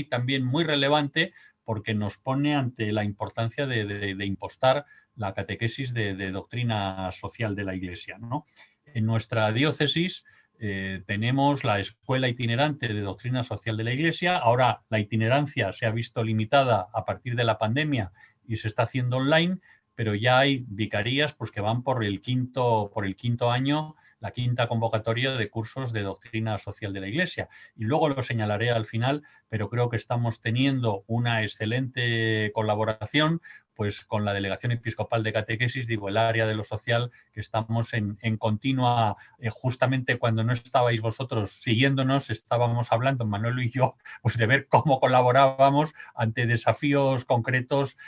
también muy relevante, porque nos pone ante la importancia de impostar la catequesis de doctrina social de la Iglesia, ¿no? En nuestra diócesis tenemos la Escuela Itinerante de Doctrina Social de la Iglesia. Ahora la itinerancia se ha visto limitada a partir de la pandemia y se está haciendo online, pero ya hay vicarías pues, que van por el quinto año, la quinta convocatoria de cursos de doctrina social de la Iglesia. Y luego lo señalaré al final, pero creo que estamos teniendo una excelente colaboración pues con la Delegación Episcopal de Catequesis, digo, el área de lo social, que estamos en continua, justamente cuando no estabais vosotros siguiéndonos, estábamos hablando, Manolo y yo, pues de ver cómo colaborábamos ante desafíos concretos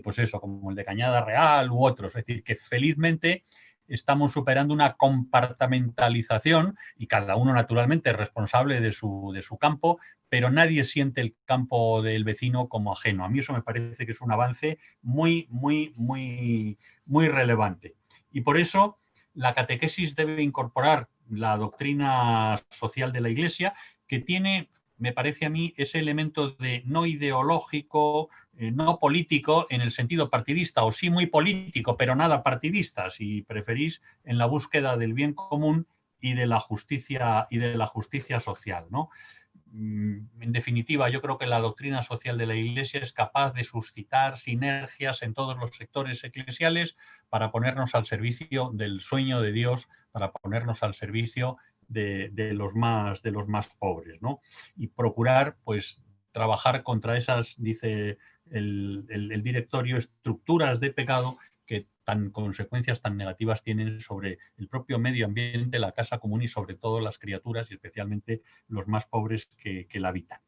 pues eso, como el de Cañada Real u otros. Es decir, que felizmente estamos superando una compartamentalización y cada uno naturalmente es responsable de su campo, pero nadie siente el campo del vecino como ajeno. A mí eso me parece que es un avance muy relevante. Y por eso la catequesis debe incorporar la doctrina social de la Iglesia, que tiene, me parece a mí, ese elemento de no ideológico, no político en el sentido partidista, o sí muy político, pero nada partidista, si preferís, en la búsqueda del bien común y de la justicia social, ¿no? En definitiva, yo creo que la doctrina social de la Iglesia es capaz de suscitar sinergias en todos los sectores eclesiales para ponernos al servicio del sueño de Dios, para ponernos al servicio de los más pobres, ¿no? Y procurar, pues, trabajar contra esas, dice el directorio, estructuras de pecado que consecuencias tan negativas tienen sobre el propio medio ambiente, la casa común y sobre todo las criaturas y especialmente los más pobres que la habitan.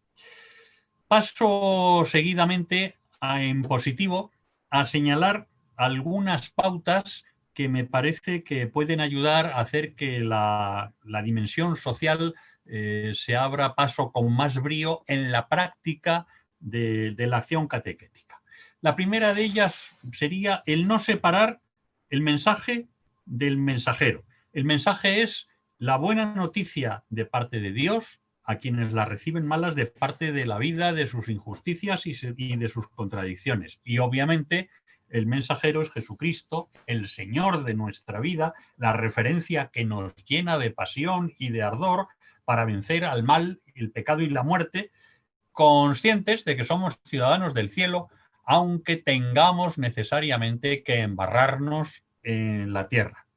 Paso seguidamente en positivo a señalar algunas pautas que me parece que pueden ayudar a hacer que la dimensión social se abra paso con más brío en la práctica de la acción catequética. La primera de ellas sería el no separar el mensaje del mensajero. El mensaje es la buena noticia de parte de Dios a quienes la reciben malas de parte de la vida, de sus injusticias y de sus contradicciones. Y obviamente el mensajero es Jesucristo, el Señor de nuestra vida, la referencia que nos llena de pasión y de ardor para vencer al mal, el pecado y la muerte, conscientes de que somos ciudadanos del cielo, aunque tengamos necesariamente que embarrarnos en la tierra.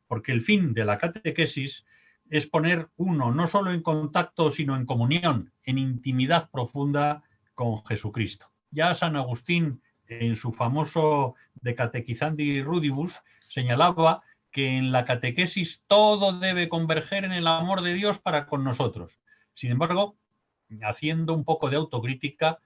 Porque el fin de la catequesis es poner uno no solo en contacto, sino en comunión, en intimidad profunda con Jesucristo. Ya San Agustín, en su famoso De Catechizandi Rudibus, señalaba que en la catequesis todo debe converger en el amor de Dios para con nosotros. Sin embargo, haciendo un poco de autocrítica,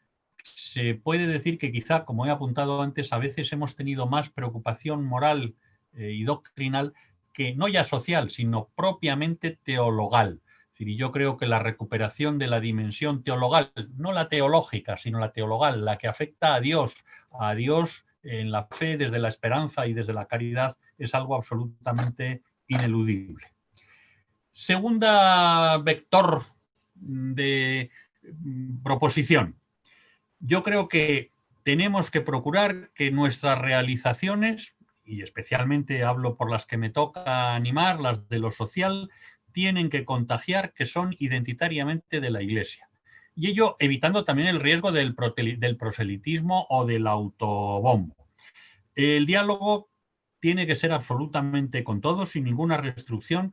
se puede decir que quizá, como he apuntado antes, a veces hemos tenido más preocupación moral y doctrinal que no ya social, sino propiamente teologal. Es Y yo creo que la recuperación de la dimensión teologal, no la teológica, sino la teologal, la que afecta a Dios en la fe, desde la esperanza y desde la caridad, es algo absolutamente ineludible. Segunda vector de proposición. Yo creo que tenemos que procurar que nuestras realizaciones, y especialmente hablo por las que me toca animar, las de lo social, tienen que contagiar que son identitariamente de la Iglesia. Y ello evitando también el riesgo del proselitismo o del autobombo. El diálogo tiene que ser absolutamente con todos, sin ninguna restricción,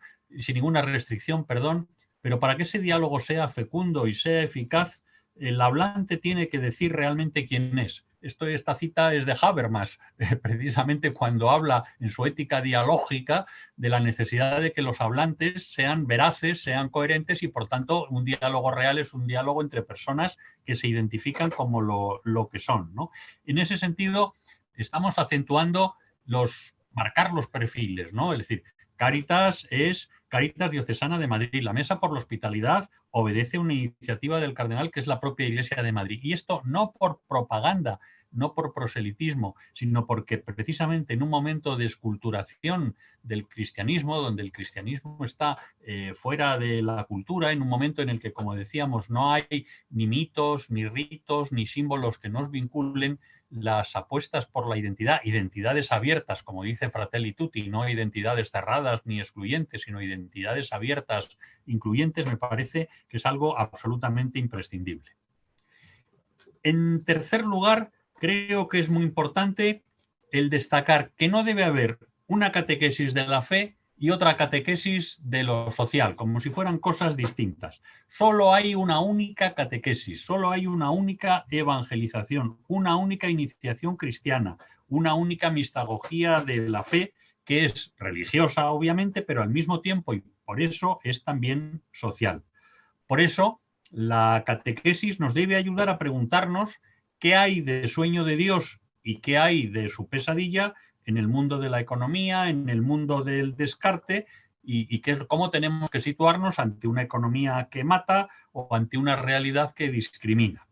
perdón, pero para que ese diálogo sea fecundo y sea eficaz, el hablante tiene que decir realmente quién es. Esta cita es de Habermas, precisamente cuando habla en su ética dialógica de la necesidad de que los hablantes sean veraces, sean coherentes y, por tanto, un diálogo real es un diálogo entre personas que se identifican como lo que son, ¿no? En ese sentido, estamos acentuando marcar los perfiles, ¿no? Es decir, Cáritas es Cáritas Diocesana de Madrid. La Mesa por la Hospitalidad obedece a una iniciativa del cardenal que es la propia Iglesia de Madrid. Y esto no por propaganda, no por proselitismo, sino porque precisamente en un momento de esculturación del cristianismo, donde el cristianismo está fuera de la cultura, en un momento en el que, como decíamos, no hay ni mitos, ni ritos, ni símbolos que nos vinculen, las apuestas por la identidad, identidades abiertas, como dice Fratelli Tutti, no identidades cerradas ni excluyentes, sino identidades abiertas, incluyentes, me parece que es algo absolutamente imprescindible. En tercer lugar, creo que es muy importante el destacar que no debe haber una catequesis de la fe y otra catequesis de lo social, como si fueran cosas distintas. Solo hay una única catequesis, solo hay una única evangelización, una única iniciación cristiana, una única mistagogía de la fe, que es religiosa, obviamente, pero al mismo tiempo, y por eso es también social. Por eso, la catequesis nos debe ayudar a preguntarnos qué hay de sueño de Dios y qué hay de su pesadilla en el mundo de la economía, en el mundo del descarte y cómo tenemos que situarnos ante una economía que mata o ante una realidad que discrimina.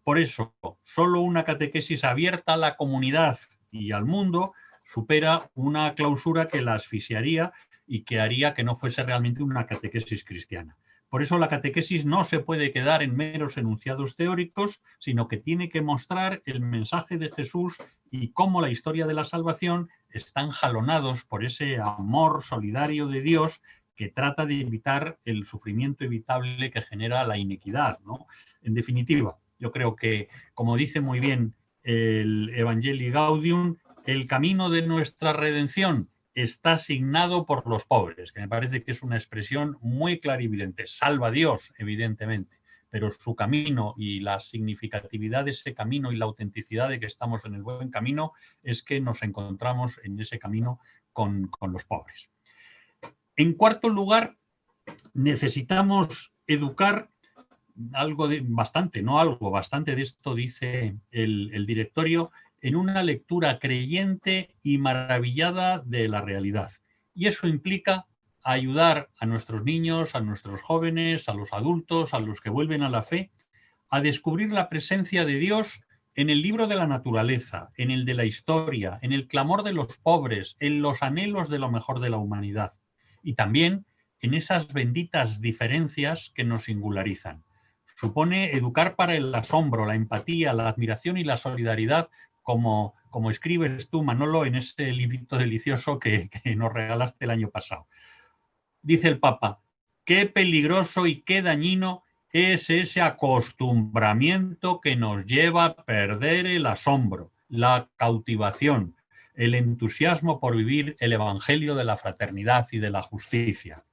Por eso, solo una catequesis abierta a la comunidad y al mundo supera una clausura que la asfixiaría y que haría que no fuese realmente una catequesis cristiana. Por eso la catequesis no se puede quedar en meros enunciados teóricos, sino que tiene que mostrar el mensaje de Jesús y cómo la historia de la salvación están jalonados por ese amor solidario de Dios que trata de evitar el sufrimiento evitable que genera la inequidad, ¿no? En definitiva, yo creo que, como dice muy bien el Evangelii Gaudium, el camino de nuestra redención está asignado por los pobres, que me parece que es una expresión muy clarividente. Salva a Dios, evidentemente, pero su camino y la significatividad de ese camino y la autenticidad de que estamos en el buen camino es que nos encontramos en ese camino con los pobres. En cuarto lugar, necesitamos educar bastante de esto dice el directorio, en una lectura creyente y maravillada de la realidad. Y eso implica ayudar a nuestros niños, a nuestros jóvenes, a los adultos, a los que vuelven a la fe, a descubrir la presencia de Dios en el libro de la naturaleza, en el de la historia, en el clamor de los pobres, en los anhelos de lo mejor de la humanidad. Y también en esas benditas diferencias que nos singularizan. Supone educar para el asombro, la empatía, la admiración y la solidaridad, como escribes tú, Manolo, en ese librito delicioso que nos regalaste el año pasado. Dice el Papa, qué peligroso y qué dañino es ese acostumbramiento que nos lleva a perder el asombro, la cautivación, el entusiasmo por vivir el evangelio de la fraternidad y de la justicia.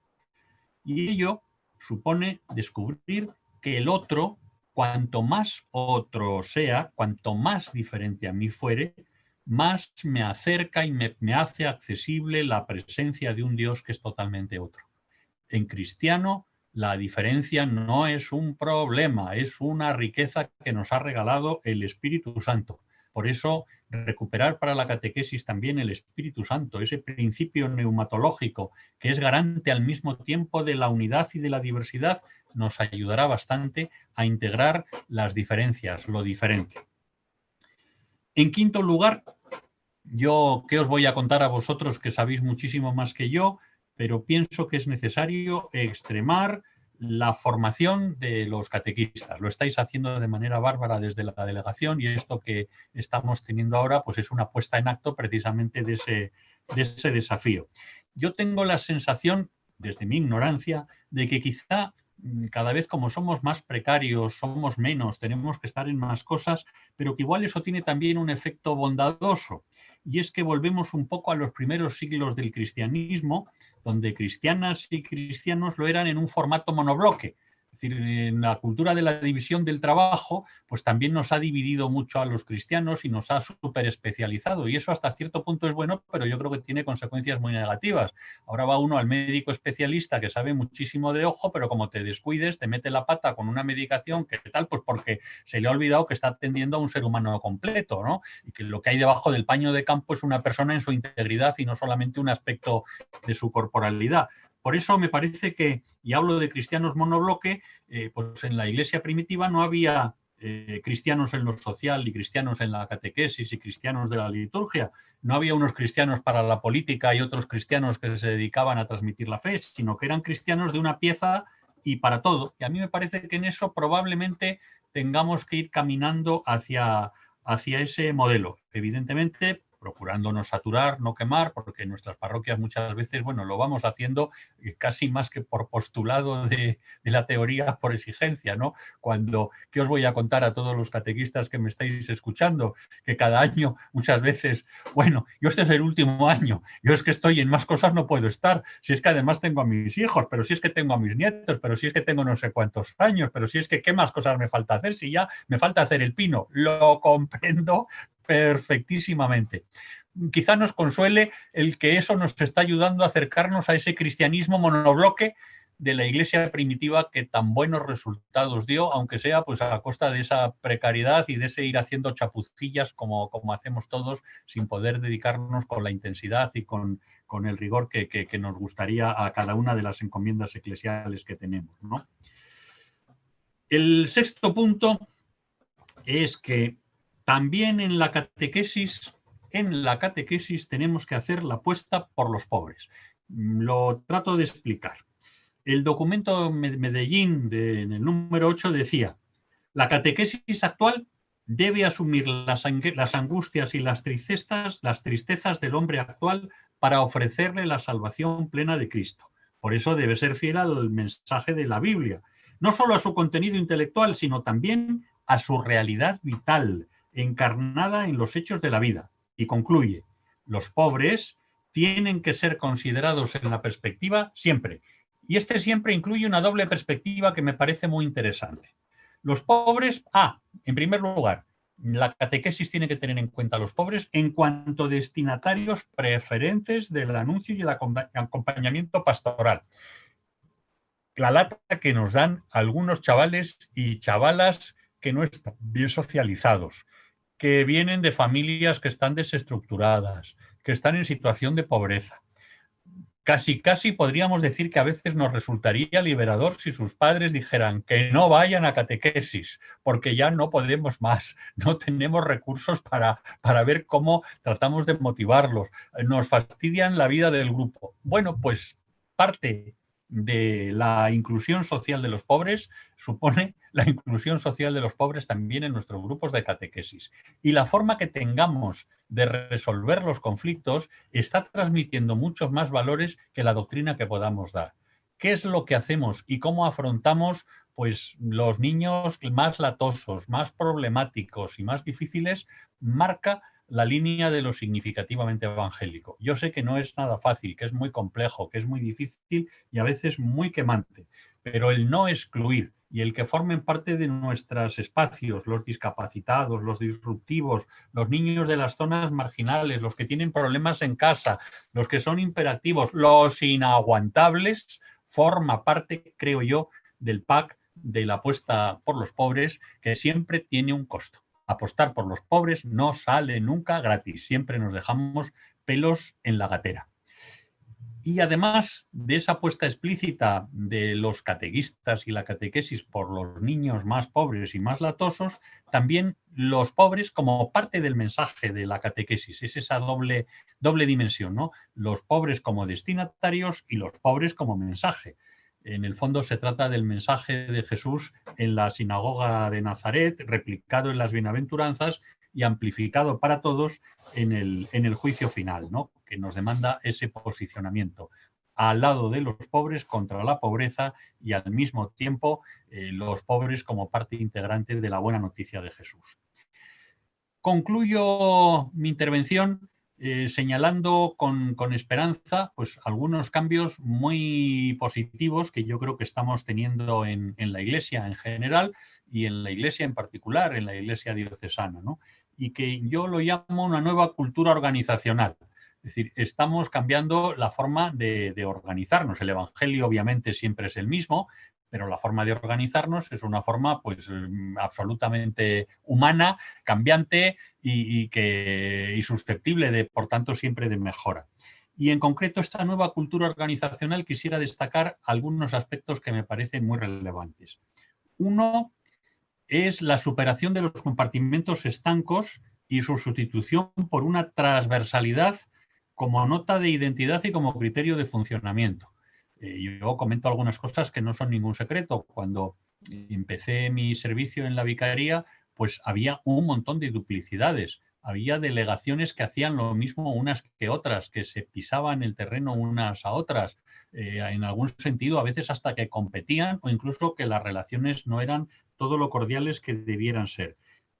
Y ello supone descubrir que el otro, cuanto más otro sea, cuanto más diferente a mí fuere, más me acerca y me hace accesible la presencia de un Dios que es totalmente otro. En cristiano, la diferencia no es un problema, es una riqueza que nos ha regalado el Espíritu Santo. Por eso, recuperar para la catequesis también el Espíritu Santo, ese principio neumatológico que es garante al mismo tiempo de la unidad y de la diversidad, nos ayudará bastante a integrar las diferencias, lo diferente. En quinto lugar, ¿qué os voy a contar a vosotros que sabéis muchísimo más que yo? Pero pienso que es necesario extremar la formación de los catequistas. Lo estáis haciendo de manera bárbara desde la delegación y esto que estamos teniendo ahora pues es una puesta en acto precisamente de ese desafío. Yo tengo la sensación, desde mi ignorancia, de que quizá cada vez como somos más precarios, somos menos, tenemos que estar en más cosas, pero que igual eso tiene también un efecto bondadoso. Y es que volvemos un poco a los primeros siglos del cristianismo, donde cristianas y cristianos lo eran en un formato monobloque. Es decir, en la cultura de la división del trabajo, pues también nos ha dividido mucho a los cristianos y nos ha súper especializado. Y eso hasta cierto punto es bueno, pero yo creo que tiene consecuencias muy negativas. Ahora va uno al médico especialista que sabe muchísimo de ojo, pero como te descuides, te mete la pata con una medicación que tal, pues porque se le ha olvidado que está atendiendo a un ser humano completo, ¿no? Y que lo que hay debajo del paño de campo es una persona en su integridad y no solamente un aspecto de su corporalidad. Por eso me parece que, y hablo de cristianos monobloque, pues en la iglesia primitiva no había cristianos en lo social y cristianos en la catequesis y cristianos de la liturgia. No había unos cristianos para la política y otros cristianos que se dedicaban a transmitir la fe, sino que eran cristianos de una pieza y para todo. Y a mí me parece que en eso probablemente tengamos que ir caminando hacia ese modelo. Evidentemente, procurando no saturar, no quemar, porque en nuestras parroquias muchas veces, bueno, lo vamos haciendo casi más que por postulado de la teoría, por exigencia, ¿no? Cuando, ¿qué os voy a contar a todos los catequistas que me estáis escuchando? Que cada año, muchas veces, bueno, yo este es el último año, yo es que estoy en más cosas, no puedo estar, si es que además tengo a mis hijos, pero si es que tengo a mis nietos, pero si es que tengo no sé cuántos años, pero si es que qué más cosas me falta hacer, si ya me falta hacer el pino, lo comprendo perfectísimamente. Quizá nos consuele el que eso nos está ayudando a acercarnos a ese cristianismo monobloque de la iglesia primitiva que tan buenos resultados dio, aunque sea pues a costa de esa precariedad y de ese ir haciendo chapucillas como hacemos todos sin poder dedicarnos con la intensidad y con el rigor que nos gustaría a cada una de las encomiendas eclesiales que tenemos, ¿no? El sexto punto es que también en la catequesis tenemos que hacer la apuesta por los pobres. Lo trato de explicar. El documento Medellín, en el número 8, decía: la catequesis actual debe asumir las angustias y las tristezas del hombre actual para ofrecerle la salvación plena de Cristo. Por eso debe ser fiel al mensaje de la Biblia, no solo a su contenido intelectual, sino también a su realidad vital, encarnada en los hechos de la vida. Y concluye: los pobres tienen que ser considerados en la perspectiva siempre. Y este siempre incluye una doble perspectiva que me parece muy interesante. Los pobres, en primer lugar, la catequesis tiene que tener en cuenta a los pobres en cuanto destinatarios preferentes del anuncio y el acompañamiento pastoral. La lata que nos dan algunos chavales y chavalas que no están bien socializados, que vienen de familias que están desestructuradas, que están en situación de pobreza. Casi podríamos decir que a veces nos resultaría liberador si sus padres dijeran que no vayan a catequesis, porque ya no podemos más, no tenemos recursos para ver cómo tratamos de motivarlos, nos fastidian la vida del grupo. Bueno, pues parte de la inclusión social de los pobres supone la inclusión social de los pobres también en nuestros grupos de catequesis. Y la forma que tengamos de resolver los conflictos está transmitiendo muchos más valores que la doctrina que podamos dar. ¿Qué es lo que hacemos y cómo afrontamos pues, los niños más latosos, más problemáticos y más difíciles? Marca la línea de lo significativamente evangélico. Yo sé que no es nada fácil, que es muy complejo, que es muy difícil y a veces muy quemante, pero el no excluir y el que formen parte de nuestros espacios, los discapacitados, los disruptivos, los niños de las zonas marginales, los que tienen problemas en casa, los que son hiperactivos, los inaguantables, forma parte, creo yo, del pack de la apuesta por los pobres, que siempre tiene un costo. apostar por los pobres no sale nunca gratis, siempre nos dejamos pelos en la gatera. Y además de esa apuesta explícita de los catequistas y la catequesis por los niños más pobres y más latosos, también los pobres como parte del mensaje de la catequesis. Es esa doble dimensión, ¿no? Los pobres como destinatarios y los pobres como mensaje. En el fondo se trata del mensaje de Jesús en la sinagoga de Nazaret, replicado en las bienaventuranzas y amplificado para todos en el juicio final, ¿no? Que nos demanda ese posicionamiento al lado de los pobres contra la pobreza y al mismo tiempo los pobres como parte integrante de la buena noticia de Jesús. Concluyo mi intervención señalando con esperanza pues, algunos cambios muy positivos que yo creo que estamos teniendo en la Iglesia en general y en la Iglesia en particular, en la Iglesia diocesana, ¿no? Y que yo lo llamo una nueva cultura organizacional. Es decir, estamos cambiando la forma de organizarnos. El Evangelio obviamente siempre es el mismo, pero la forma de organizarnos es una forma pues absolutamente humana, cambiante y susceptible de, por tanto, siempre de mejora. Y en concreto, esta nueva cultura organizacional quisiera destacar algunos aspectos que me parecen muy relevantes. Uno es la superación de los compartimentos estancos y su sustitución por una transversalidad como nota de identidad y como criterio de funcionamiento. Yo comento algunas cosas que no son ningún secreto. Cuando empecé mi servicio en la vicaría, pues había un montón de duplicidades. Había delegaciones que hacían lo mismo unas que otras, que se pisaban el terreno unas a otras. En algún sentido, a veces hasta que competían o incluso que las relaciones no eran todo lo cordiales que debieran ser.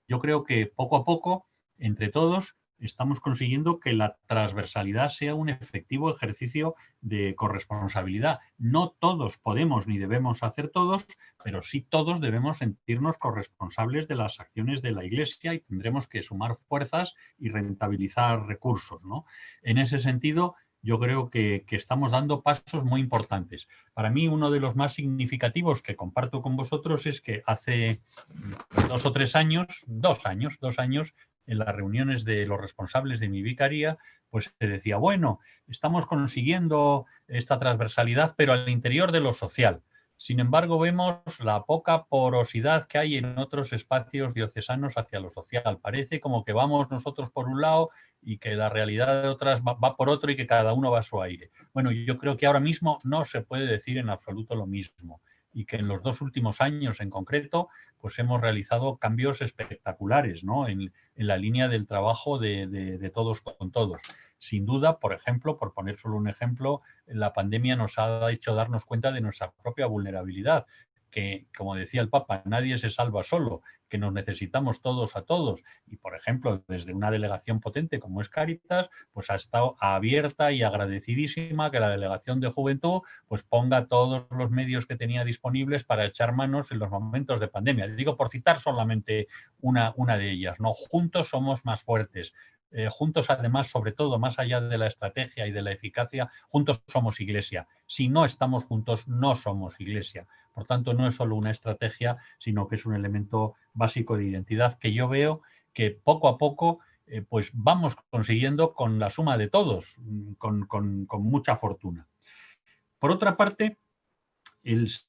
Yo creo que poco a poco, entre todos, estamos consiguiendo que la transversalidad sea un efectivo ejercicio de corresponsabilidad. No todos podemos ni debemos hacer todos, pero sí todos debemos sentirnos corresponsables de las acciones de la Iglesia y tendremos que sumar fuerzas y rentabilizar recursos, ¿no? En ese sentido, yo creo que estamos dando pasos muy importantes. Para mí, uno de los más significativos que comparto con vosotros es que hace 2 o 3 años, 2 años, en las reuniones de los responsables de mi vicaría, pues se decía, bueno, estamos consiguiendo esta transversalidad, pero al interior de lo social. Sin embargo, vemos la poca porosidad que hay en otros espacios diocesanos hacia lo social. Parece como que vamos nosotros por un lado y que la realidad de otras va por otro y que cada uno va a su aire. Bueno, yo creo que ahora mismo no se puede decir en absoluto lo mismo y que en los 2 últimos años en concreto pues hemos realizado cambios espectaculares, ¿no? en la línea del trabajo de todos con todos. Sin duda, por ejemplo, por poner solo un ejemplo, la pandemia nos ha hecho darnos cuenta de nuestra propia vulnerabilidad, que, como decía el Papa, nadie se salva solo, que nos necesitamos todos a todos. Y, por ejemplo, desde una delegación potente como es Cáritas, pues ha estado abierta y agradecidísima que la Delegación de Juventud pues ponga todos los medios que tenía disponibles para echar manos en los momentos de pandemia. Digo, por citar solamente una de ellas, ¿no? Juntos somos más fuertes. Juntos, además, sobre todo, más allá de la estrategia y de la eficacia, juntos somos Iglesia. Si no estamos juntos, no somos Iglesia. Por tanto, no es solo una estrategia, sino que es un elemento básico de identidad que yo veo que poco a poco pues vamos consiguiendo con la suma de todos, con mucha fortuna. Por otra parte,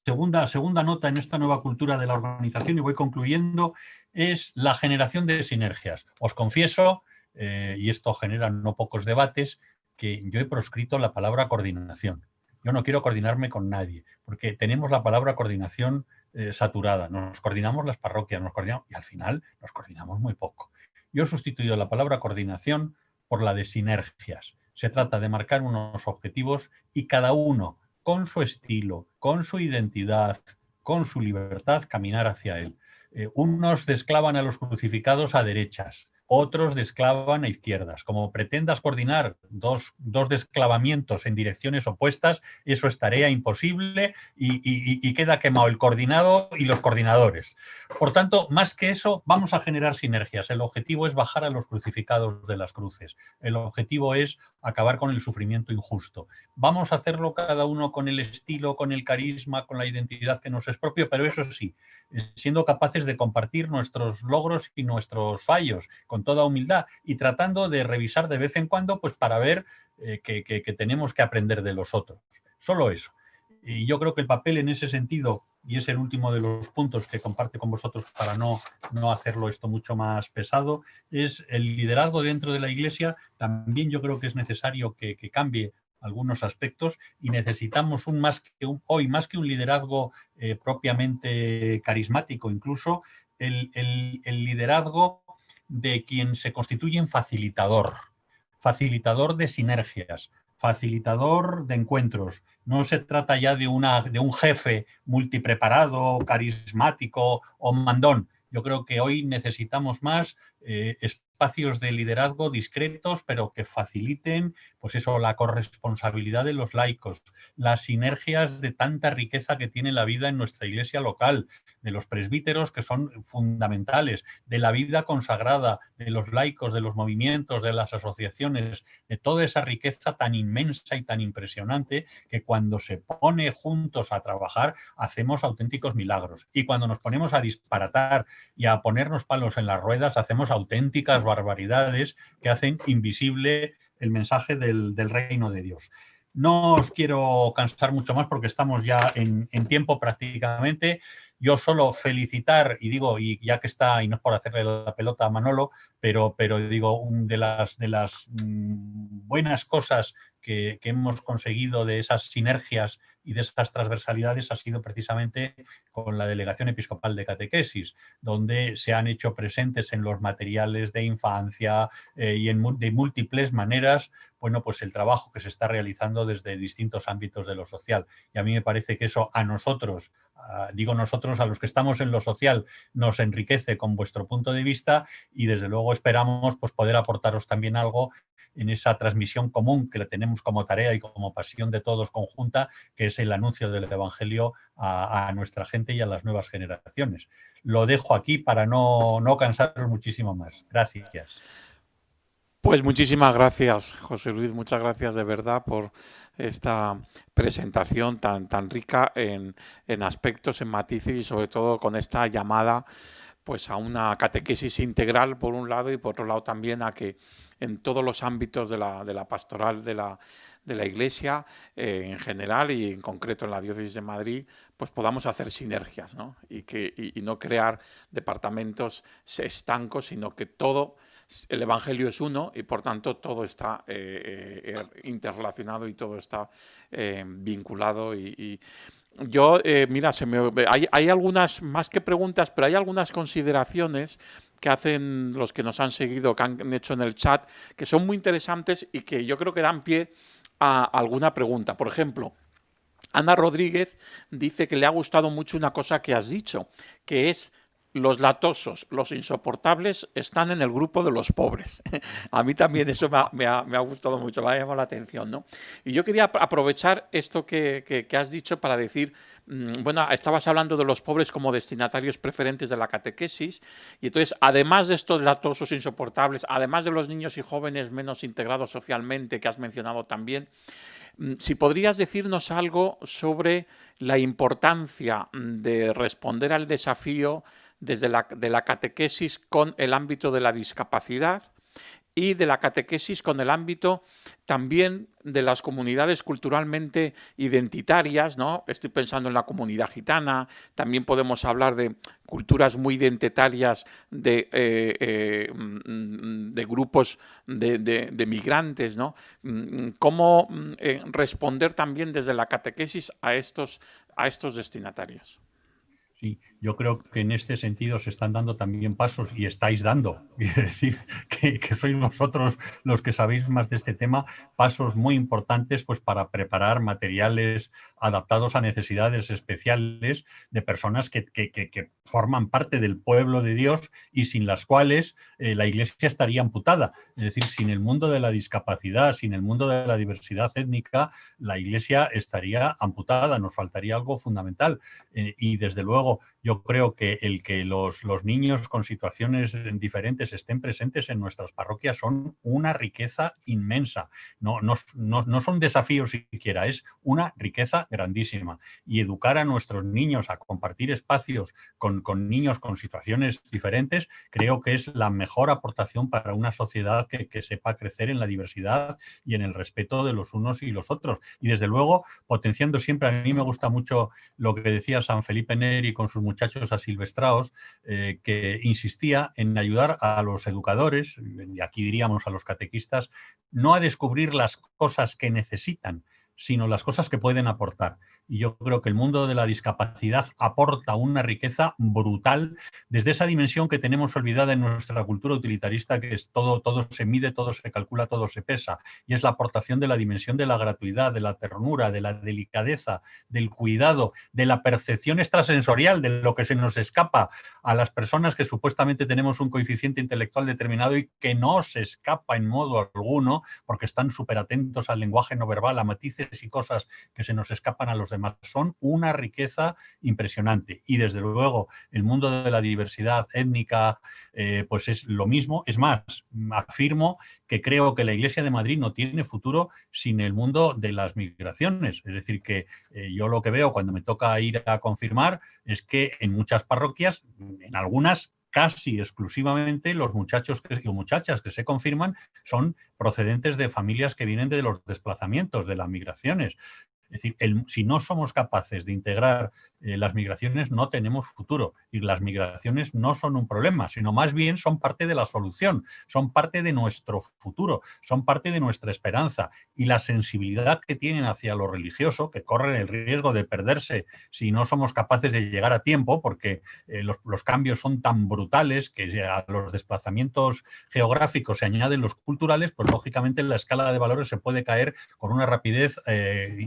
segunda nota en esta nueva cultura de la organización, y voy concluyendo, es la generación de sinergias. Os confieso, y esto genera no pocos debates, que yo he proscrito la palabra coordinación. Yo no quiero coordinarme con nadie, porque tenemos la palabra coordinación saturada. Nos coordinamos las parroquias, y al final nos coordinamos muy poco. Yo he sustituido la palabra coordinación por la de sinergias. Se trata de marcar unos objetivos y cada uno, con su estilo, con su identidad, con su libertad, caminar hacia él. Unos desclavan a los crucificados a derechas, otros desclavan a izquierdas. Como pretendas coordinar dos desclavamientos en direcciones opuestas, eso es tarea imposible y queda quemado el coordinado y los coordinadores. Por tanto, más que eso, vamos a generar sinergias. El objetivo es bajar a los crucificados de las cruces. El objetivo es acabar con el sufrimiento injusto. Vamos a hacerlo cada uno con el estilo, con el carisma, con la identidad que nos es propio, pero eso sí, siendo capaces de compartir nuestros logros y nuestros fallos con toda humildad y tratando de revisar de vez en cuando pues para ver que tenemos que aprender de los otros. Solo eso. Y yo creo que el papel en ese sentido, y es el último de los puntos que comparte con vosotros para no hacerlo esto mucho más pesado, es el liderazgo dentro de la Iglesia. También yo creo que es necesario que cambie algunos aspectos y necesitamos hoy más que un liderazgo propiamente carismático, incluso el liderazgo de quien se constituye en facilitador de sinergias, facilitador de encuentros. No se trata ya de un jefe multipreparado, carismático o mandón. Yo creo que hoy necesitamos más espacios de liderazgo discretos, pero que faciliten, pues eso, la corresponsabilidad de los laicos, las sinergias de tanta riqueza que tiene la vida en nuestra iglesia local, de los presbíteros que son fundamentales, de la vida consagrada, de los laicos, de los movimientos, de las asociaciones, de toda esa riqueza tan inmensa y tan impresionante que cuando se pone juntos a trabajar hacemos auténticos milagros. Y cuando nos ponemos a disparatar y a ponernos palos en las ruedas, hacemos auténticas barbaridades que hacen invisible el mensaje del reino de Dios. No os quiero cansar mucho más porque estamos ya en tiempo prácticamente. Yo solo felicitar, y digo, y ya que está, y no es por hacerle la pelota a Manolo, pero digo, de las buenas cosas que hemos conseguido de esas sinergias y de esas transversalidades ha sido precisamente con la Delegación Episcopal de Catequesis, donde se han hecho presentes en los materiales de infancia y de múltiples maneras, bueno, pues el trabajo que se está realizando desde distintos ámbitos de lo social. Y a mí me parece que eso a nosotros, digo nosotros, a los que estamos en lo social, nos enriquece con vuestro punto de vista y desde luego esperamos pues poder aportaros también algo en esa transmisión común que le tenemos como tarea y como pasión de todos conjunta, que es el anuncio del Evangelio a nuestra gente y a las nuevas generaciones. Lo dejo aquí para no cansaros muchísimo más. Gracias. Pues muchísimas gracias, José Luis, muchas gracias de verdad por esta presentación tan rica en aspectos, en matices y sobre todo con esta llamada pues a una catequesis integral por un lado y por otro lado también a que en todos los ámbitos de la pastoral de la Iglesia en general y en concreto en la Diócesis de Madrid, pues podamos hacer sinergias, ¿no? Y no crear departamentos estancos, sino que el Evangelio es uno y por tanto todo está interrelacionado y todo está vinculado yo, mira, hay algunas, más que preguntas, pero hay algunas consideraciones que hacen los que nos han seguido, que han hecho en el chat, que son muy interesantes y que yo creo que dan pie a alguna pregunta. Por ejemplo, Ana Rodríguez dice que le ha gustado mucho una cosa que has dicho, que es: los latosos, los insoportables, están en el grupo de los pobres. A mí también eso me ha gustado mucho, me ha llamado la atención, ¿no? Y yo quería aprovechar esto que has dicho para decir, bueno, estabas hablando de los pobres como destinatarios preferentes de la catequesis, y entonces, además de estos latosos insoportables, además de los niños y jóvenes menos integrados socialmente, que has mencionado también, si podrías decirnos algo sobre la importancia de responder al desafío de la catequesis con el ámbito de la discapacidad y de la catequesis con el ámbito también de las comunidades culturalmente identitarias, ¿no? Estoy pensando en la comunidad gitana, también podemos hablar de culturas muy identitarias de grupos de migrantes, ¿no? ¿Cómo responder también desde la catequesis a estos destinatarios? Sí, yo creo que en este sentido se están dando también pasos y estáis dando, es decir, que sois vosotros los que sabéis más de este tema, pasos muy importantes pues para preparar materiales adaptados a necesidades especiales de personas que forman parte del pueblo de Dios y sin las cuales la Iglesia estaría amputada. Es decir, sin el mundo de la discapacidad, sin el mundo de la diversidad étnica, la Iglesia estaría amputada, nos faltaría algo fundamental. Y desde luego yo creo que el que los niños con situaciones diferentes estén presentes en nuestras parroquias son una riqueza inmensa. No son desafíos siquiera, es una riqueza grandísima. Y educar a nuestros niños a compartir espacios con niños con situaciones diferentes, creo que es la mejor aportación para una sociedad que sepa crecer en la diversidad y en el respeto de los unos y los otros. Y desde luego, potenciando siempre, a mí me gusta mucho lo que decía San Felipe Neri con sus muchachos asilvestrados, que insistía en ayudar a los educadores, y aquí diríamos a los catequistas, no a descubrir las cosas que necesitan, sino las cosas que pueden aportar. Y yo creo que el mundo de la discapacidad aporta una riqueza brutal desde esa dimensión que tenemos olvidada en nuestra cultura utilitarista, que es todo se mide, todo se calcula, todo se pesa. Y es la aportación de la dimensión de la gratuidad, de la ternura, de la delicadeza, del cuidado, de la percepción extrasensorial de lo que se nos escapa a las personas que supuestamente tenemos un coeficiente intelectual determinado y que no se escapa en modo alguno porque están súper atentos al lenguaje no verbal, a matices y cosas que se nos escapan a los demás. Son una riqueza impresionante. Y desde luego el mundo de la diversidad étnica pues es lo mismo. Es más, afirmo que creo que la Iglesia de Madrid no tiene futuro sin el mundo de las migraciones. Es decir, que yo lo que veo cuando me toca ir a confirmar es que en muchas parroquias, en algunas casi exclusivamente, los muchachos o muchachas que se confirman son procedentes de familias que vienen de los desplazamientos, de las migraciones. Es decir, si no somos capaces de integrar las migraciones, no tenemos futuro. Y las migraciones no son un problema, sino más bien son parte de la solución, son parte de nuestro futuro, son parte de nuestra esperanza. Y la sensibilidad que tienen hacia lo religioso, que corren el riesgo de perderse si no somos capaces de llegar a tiempo, porque los cambios son tan brutales que a los desplazamientos geográficos se añaden los culturales, pues lógicamente la escala de valores se puede caer con una rapidez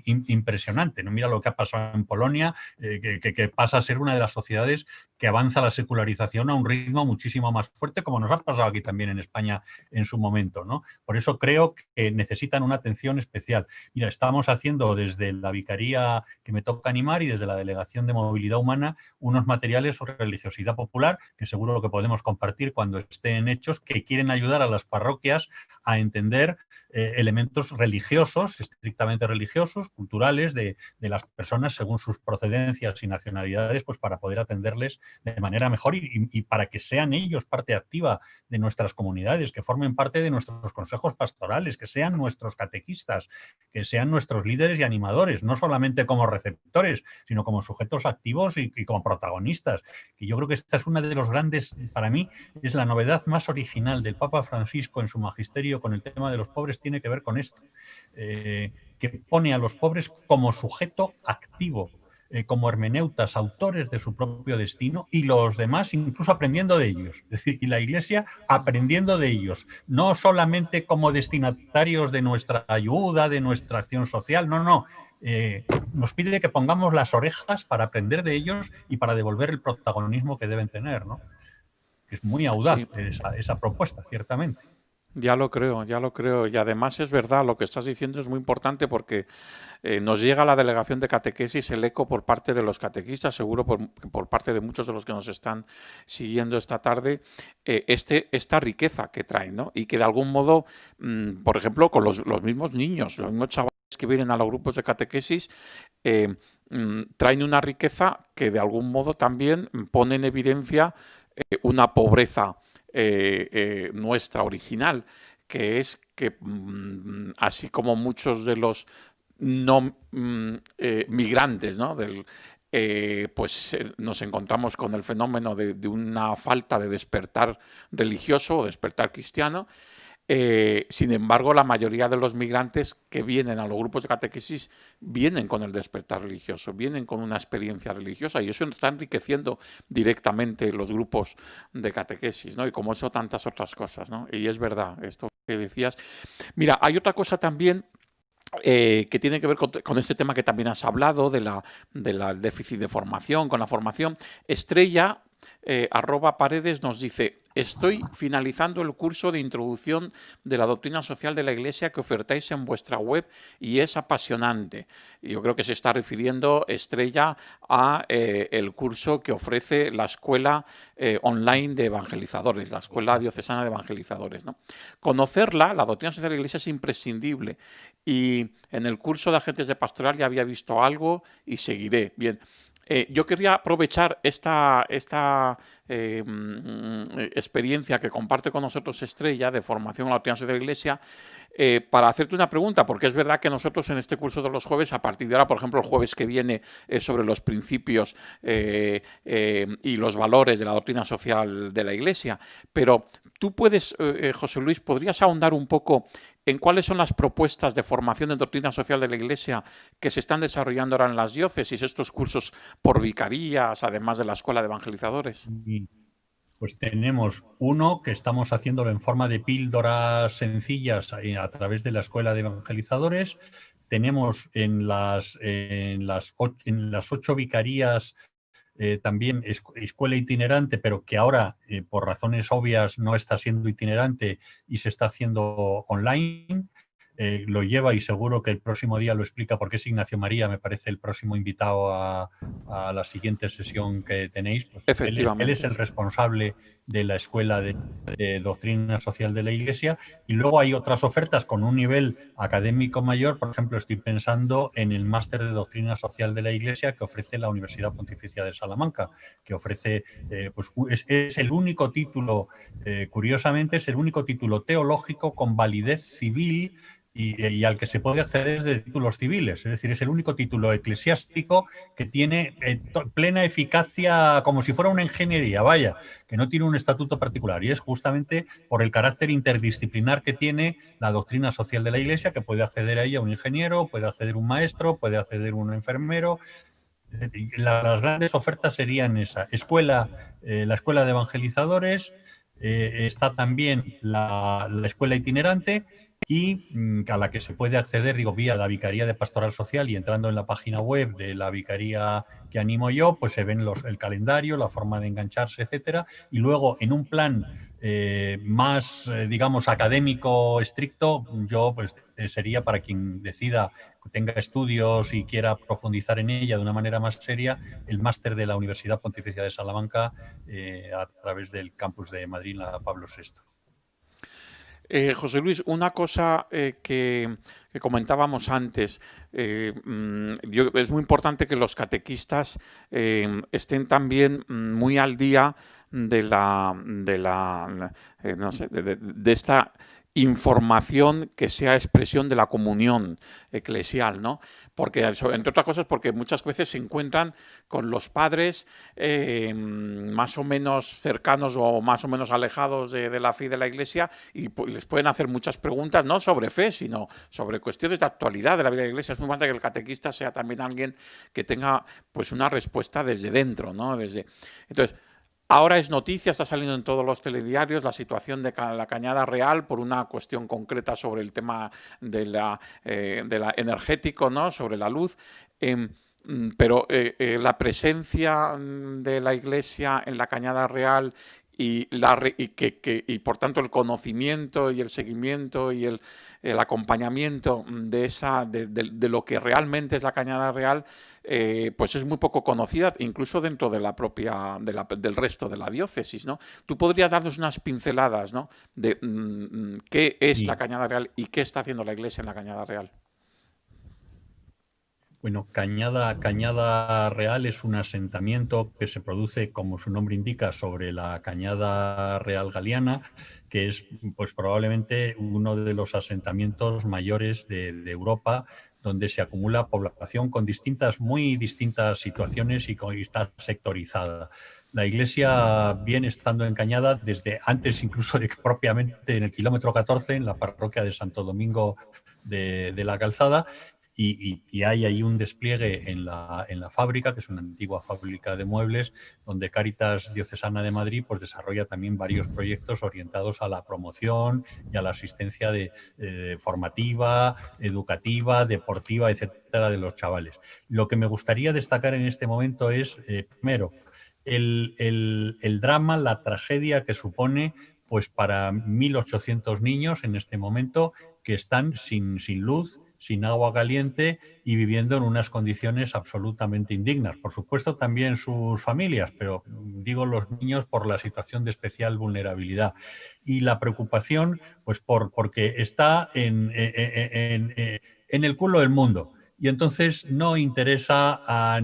impresionante. ¿No? Mira lo que ha pasado en Polonia, que pasa a ser una de las sociedades que avanza la secularización a un ritmo muchísimo más fuerte, como nos ha pasado aquí también en España en su momento, ¿no? Por eso creo que necesitan una atención especial. Mira, estamos haciendo desde la Vicaría que me toca animar y desde la Delegación de Movilidad Humana unos materiales sobre religiosidad popular que seguro que podemos compartir cuando estén hechos, que quieren ayudar a las parroquias a entender elementos religiosos, estrictamente religiosos, culturales, de las personas según sus procedencias y nacionalidades, pues para poder atenderles de manera mejor y para que sean ellos parte activa de nuestras comunidades, que formen parte de nuestros consejos pastorales, que sean nuestros catequistas, que sean nuestros líderes y animadores, no solamente como receptores, sino como sujetos activos y como protagonistas. Y yo creo que esta es una de los grandes, para mí, es la novedad más original del Papa Francisco en su magisterio con el tema de los pobres, tiene que ver con esto, que pone a los pobres como sujeto activo, como hermeneutas, autores de su propio destino, y los demás incluso aprendiendo de ellos. Es decir, y la Iglesia aprendiendo de ellos, no solamente como destinatarios de nuestra ayuda, de nuestra acción social, no. Nos pide que pongamos las orejas para aprender de ellos y para devolver el protagonismo que deben tener, ¿no? Es muy audaz Sí, esa propuesta, ciertamente. ya lo creo, ya lo creo. Y además es verdad, lo que estás diciendo es muy importante porque nos llega a la delegación de catequesis el eco por parte de los catequistas, seguro por parte de muchos de los que nos están siguiendo esta tarde, esta riqueza que traen, ¿no? Y que de algún modo, por ejemplo, con los mismos niños, los mismos chavales que vienen a los grupos de catequesis, traen una riqueza que de algún modo también pone en evidencia una pobreza nuestra original, que es que así como muchos de los no migrantes, ¿no? Pues nos encontramos con el fenómeno de una falta de despertar religioso o despertar cristiano. Sin embargo, la mayoría de los migrantes que vienen a los grupos de catequesis vienen con el despertar religioso, vienen con una experiencia religiosa y eso está enriqueciendo directamente los grupos de catequesis, ¿no? Y como eso tantas otras cosas, ¿no? Y es verdad esto que decías. Mira, hay otra cosa también que tiene que ver con este tema que también has hablado, del déficit de formación, con la formación. Estrella, @paredes, nos dice: estoy finalizando el curso de introducción de la doctrina social de la Iglesia que ofertáis en vuestra web y es apasionante. Y yo creo que se está refiriendo, Estrella, a el curso que ofrece la escuela online de evangelizadores, la escuela diocesana de evangelizadores, ¿no? Conocerla, la doctrina social de la Iglesia, es imprescindible. Y en el curso de agentes de pastoral ya había visto algo y seguiré. Bien, yo quería aprovechar esta experiencia que comparte con nosotros Estrella de formación en la doctrina social de la Iglesia para hacerte una pregunta, porque es verdad que nosotros en este curso de los jueves, a partir de ahora, por ejemplo, el jueves que viene sobre los principios y los valores de la doctrina social de la Iglesia, pero tú puedes, José Luis, ¿podrías ahondar un poco en cuáles son las propuestas de formación en doctrina social de la Iglesia que se están desarrollando ahora en las diócesis, estos cursos por vicarías, además de la escuela de evangelizadores? Pues tenemos uno que estamos haciéndolo en forma de píldoras sencillas a través de la escuela de evangelizadores. Tenemos en las 8 vicarías también escuela itinerante, pero que ahora, por razones obvias, no está siendo itinerante y se está haciendo online. Lo lleva y seguro que el próximo día lo explica porque es Ignacio María, me parece el próximo invitado a la siguiente sesión que tenéis. Pues él es Efectivamente. el responsable de la Escuela de Doctrina Social de la Iglesia y luego hay otras ofertas con un nivel académico mayor. Por ejemplo, estoy pensando en el Máster de Doctrina Social de la Iglesia que ofrece la Universidad Pontificia de Salamanca, que ofrece, es el único título, curiosamente, es el único título teológico con validez civil y al que se puede acceder de títulos civiles. Es decir, es el único título eclesiástico que tiene plena eficacia, como si fuera una ingeniería, vaya, que no tiene un estatuto particular. Y es justamente por el carácter interdisciplinar que tiene la doctrina social de la Iglesia, que puede acceder a ella un ingeniero, puede acceder un maestro, puede acceder un enfermero. Las grandes ofertas serían esa escuela, la escuela de evangelizadores, está también la escuela itinerante y a la que se puede acceder, digo, vía la Vicaría de Pastoral Social y entrando en la página web de la Vicaría que animo yo, pues se ven el calendario, la forma de engancharse, etcétera. Y luego, en un plan más, digamos, académico estricto, yo pues sería para quien decida, tenga estudios y quiera profundizar en ella de una manera más seria, el máster de la Universidad Pontificia de Salamanca a través del campus de Madrid, la Pablo VI. José Luis, una cosa que comentábamos antes, es muy importante que los catequistas estén también muy al día no sé, de esta información que sea expresión de la comunión eclesial, ¿no? Porque, entre otras cosas, porque muchas veces se encuentran con los padres más o menos cercanos o más o menos alejados de la fe de la Iglesia y les pueden hacer muchas preguntas, no sobre fe, sino sobre cuestiones de actualidad de la vida de la Iglesia. Es muy importante que el catequista sea también alguien que tenga pues una respuesta desde dentro, ¿no? Entonces, ahora es noticia, está saliendo en todos los telediarios la situación de la Cañada Real por una cuestión concreta sobre el tema de la energético, ¿no? Sobre la luz. Pero la presencia de la Iglesia en la Cañada Real y por tanto el conocimiento y el seguimiento y el acompañamiento de lo que realmente es la Cañada Real, pues es muy poco conocida, incluso dentro de la propia del resto de la diócesis, ¿no? Tú podrías darnos unas pinceladas, ¿no? De qué es la Cañada Real y qué está haciendo la Iglesia en la Cañada Real. Bueno, Cañada Real es un asentamiento que se produce, como su nombre indica, sobre la Cañada Real Galiana, que es pues probablemente uno de los asentamientos mayores de Europa, donde se acumula población con muy distintas situaciones y está sectorizada. la Iglesia viene estando encañada desde antes incluso de que propiamente en el kilómetro 14, en la parroquia de Santo Domingo de la Calzada, y hay ahí un despliegue en la fábrica, que es una antigua fábrica de muebles, donde Cáritas Diocesana de Madrid pues, desarrolla también varios proyectos orientados a la promoción y a la asistencia formativa, educativa, deportiva, etcétera, de los chavales. Lo que me gustaría destacar en este momento es, primero, el drama, la tragedia que supone pues para 1.800 niños en este momento que están sin luz, sin agua caliente y viviendo en unas condiciones absolutamente indignas. Por supuesto, también sus familias, pero digo los niños por la situación de especial vulnerabilidad. Y la preocupación, pues porque está en el culo del mundo. Y entonces no interesa a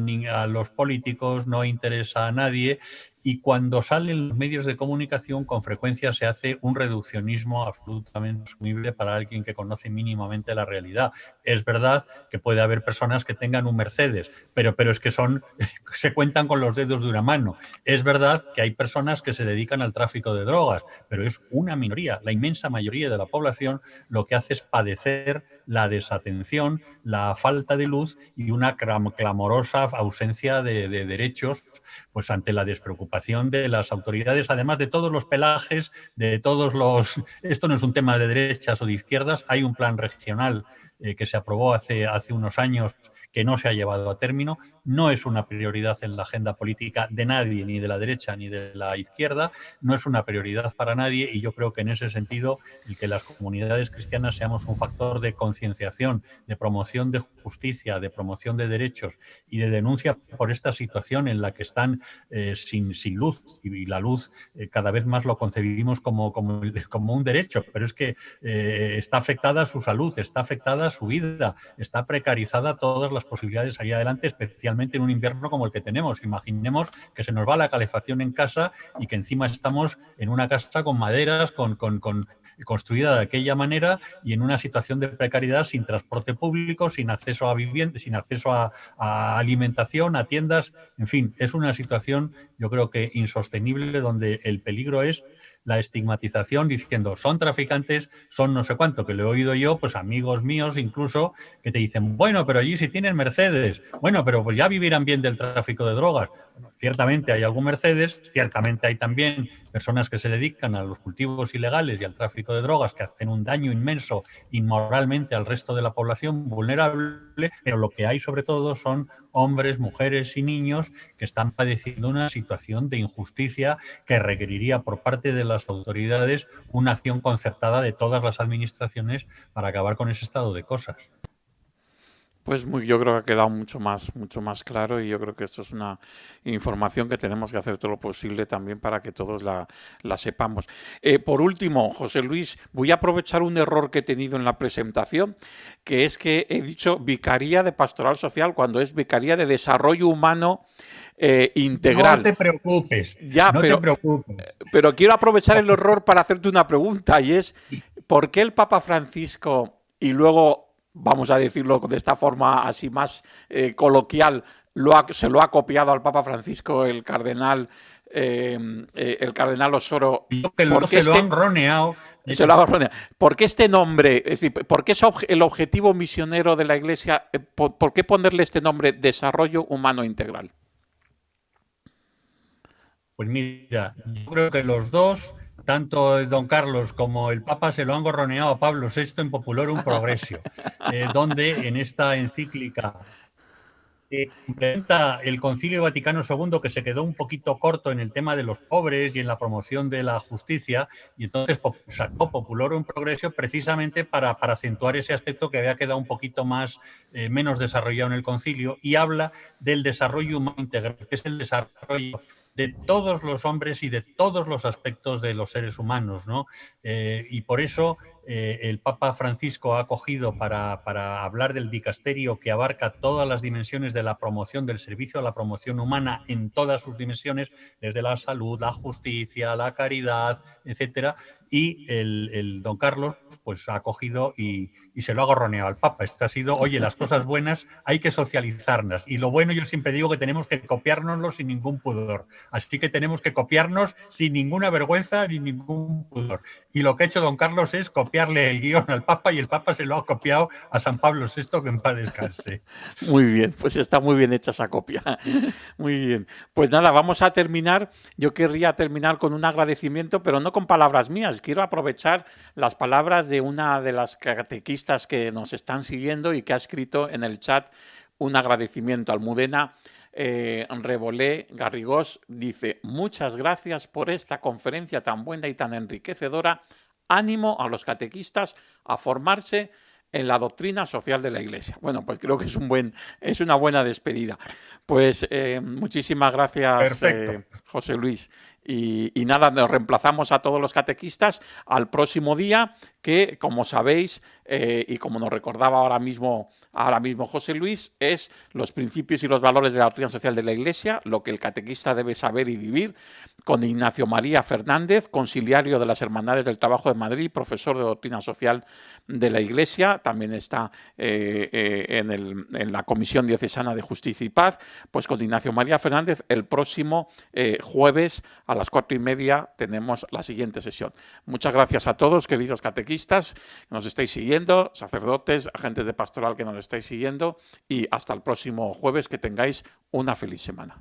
los políticos, no interesa a nadie, y cuando salen los medios de comunicación con frecuencia se hace un reduccionismo absolutamente asumible para alguien que conoce mínimamente la realidad. Es verdad que puede haber personas que tengan un Mercedes, pero es que se cuentan con los dedos de una mano. Es verdad que hay personas que se dedican al tráfico de drogas, pero es una minoría. La inmensa mayoría de la población lo que hace es padecer la desatención, la falta de luz y una clamorosa ausencia de derechos, pues ante la despreocupación de las autoridades, además de todos los pelajes, de todos los... Esto no es un tema de derechas o de izquierdas, hay un plan regional que se aprobó hace unos años que no se ha llevado a término, no es una prioridad en la agenda política de nadie, ni de la derecha ni de la izquierda, no es una prioridad para nadie, y yo creo que en ese sentido el que las comunidades cristianas seamos un factor de concienciación, de promoción de justicia, de promoción de derechos y de denuncia por esta situación en la que están sin luz, y la luz cada vez más lo concebimos como un derecho, pero es que está afectada su salud, está afectada su vida, está precarizada todas las posibilidades de salir adelante, especialmente en un invierno como el que tenemos. Imaginemos que se nos va la calefacción en casa y que encima estamos en una casa con maderas, construida de aquella manera y en una situación de precariedad, sin transporte público, sin acceso a vivienda, sin acceso a alimentación, a tiendas. En fin, es una situación, yo creo que insostenible, donde el peligro es la estigmatización diciendo son traficantes, son no sé cuánto, que lo he oído yo, pues amigos míos incluso, que te dicen, bueno, pero allí si tienen Mercedes, bueno, pero pues ya vivirán bien del tráfico de drogas. Bueno, ciertamente hay algún Mercedes, ciertamente hay también personas que se dedican a los cultivos ilegales y al tráfico de drogas que hacen un daño inmenso inmoralmente al resto de la población vulnerable, pero lo que hay sobre todo son hombres, mujeres y niños que están padeciendo una situación de injusticia que requeriría por parte de las autoridades una acción concertada de todas las administraciones para acabar con ese estado de cosas. Pues yo creo que ha quedado mucho más claro, y yo creo que esto es una información que tenemos que hacer todo lo posible también para que todos la sepamos. Por último, José Luis, voy a aprovechar un error que he tenido en la presentación, que es que he dicho Vicaría de Pastoral Social cuando es Vicaría de Desarrollo Humano Integral. No te preocupes, ya, te preocupes. Pero quiero aprovechar el error para hacerte una pregunta, y es ¿por qué el Papa Francisco, y luego, vamos a decirlo de esta forma así más coloquial, se lo ha copiado al Papa Francisco el cardenal Osoro? Se lo han roneado. ¿Por qué este nombre? Es decir, ¿por qué es el objetivo misionero de la Iglesia? ¿Por qué ponerle este nombre, Desarrollo Humano Integral? Pues mira, yo creo que los dos, tanto don Carlos como el Papa, se lo han gorroneado a Pablo VI en Populorum Progressio, donde en esta encíclica complementa el Concilio Vaticano II, que se quedó un poquito corto en el tema de los pobres y en la promoción de la justicia, y entonces sacó Populorum Progressio precisamente para acentuar ese aspecto que había quedado un poquito menos desarrollado en el concilio, y habla del desarrollo humano integral, que es el desarrollo de todos los hombres y de todos los aspectos de los seres humanos, ¿no? Y por eso el Papa Francisco ha acogido para hablar del dicasterio que abarca todas las dimensiones de la promoción del servicio a la promoción humana en todas sus dimensiones, desde la salud, la justicia, la caridad, etcétera, y el don Carlos pues ha cogido y se lo ha gorroneado al Papa. Esto ha sido, oye, las cosas buenas hay que socializarlas, y lo bueno yo siempre digo que tenemos que copiárnoslo sin ningún pudor. Así que tenemos que copiarnos sin ninguna vergüenza ni ningún pudor. Y lo que ha hecho don Carlos es copiarle el guión al Papa, y el Papa se lo ha copiado a San Pablo VI, que en paz descanse. Muy bien, pues está muy bien hecha esa copia. Muy bien. Pues nada, vamos a terminar. Yo querría terminar con un agradecimiento, pero no con palabras mías. Quiero aprovechar las palabras de una de las catequistas que nos están siguiendo y que ha escrito en el chat un agradecimiento. Almudena Rebolé Garrigós dice: muchas gracias por esta conferencia tan buena y tan enriquecedora. Ánimo a los catequistas a formarse en la doctrina social de la Iglesia. Bueno, pues creo que es una buena despedida. Pues muchísimas gracias, José Luis. Y nada, nos reemplazamos a todos los catequistas al próximo día, que, como sabéis, y como nos recordaba ahora mismo José Luis, es los principios y los valores de la doctrina social de la Iglesia, lo que el catequista debe saber y vivir, con Ignacio María Fernández, conciliario de las Hermandades del Trabajo de Madrid, profesor de doctrina social de la Iglesia, también está en la Comisión Diocesana de Justicia y Paz. Pues con Ignacio María Fernández el próximo jueves a las 4:30 tenemos la siguiente sesión. Muchas gracias a todos, queridos catequistas, que nos estáis siguiendo, sacerdotes, agentes de pastoral que nos estáis siguiendo, y hasta el próximo jueves, que tengáis una feliz semana.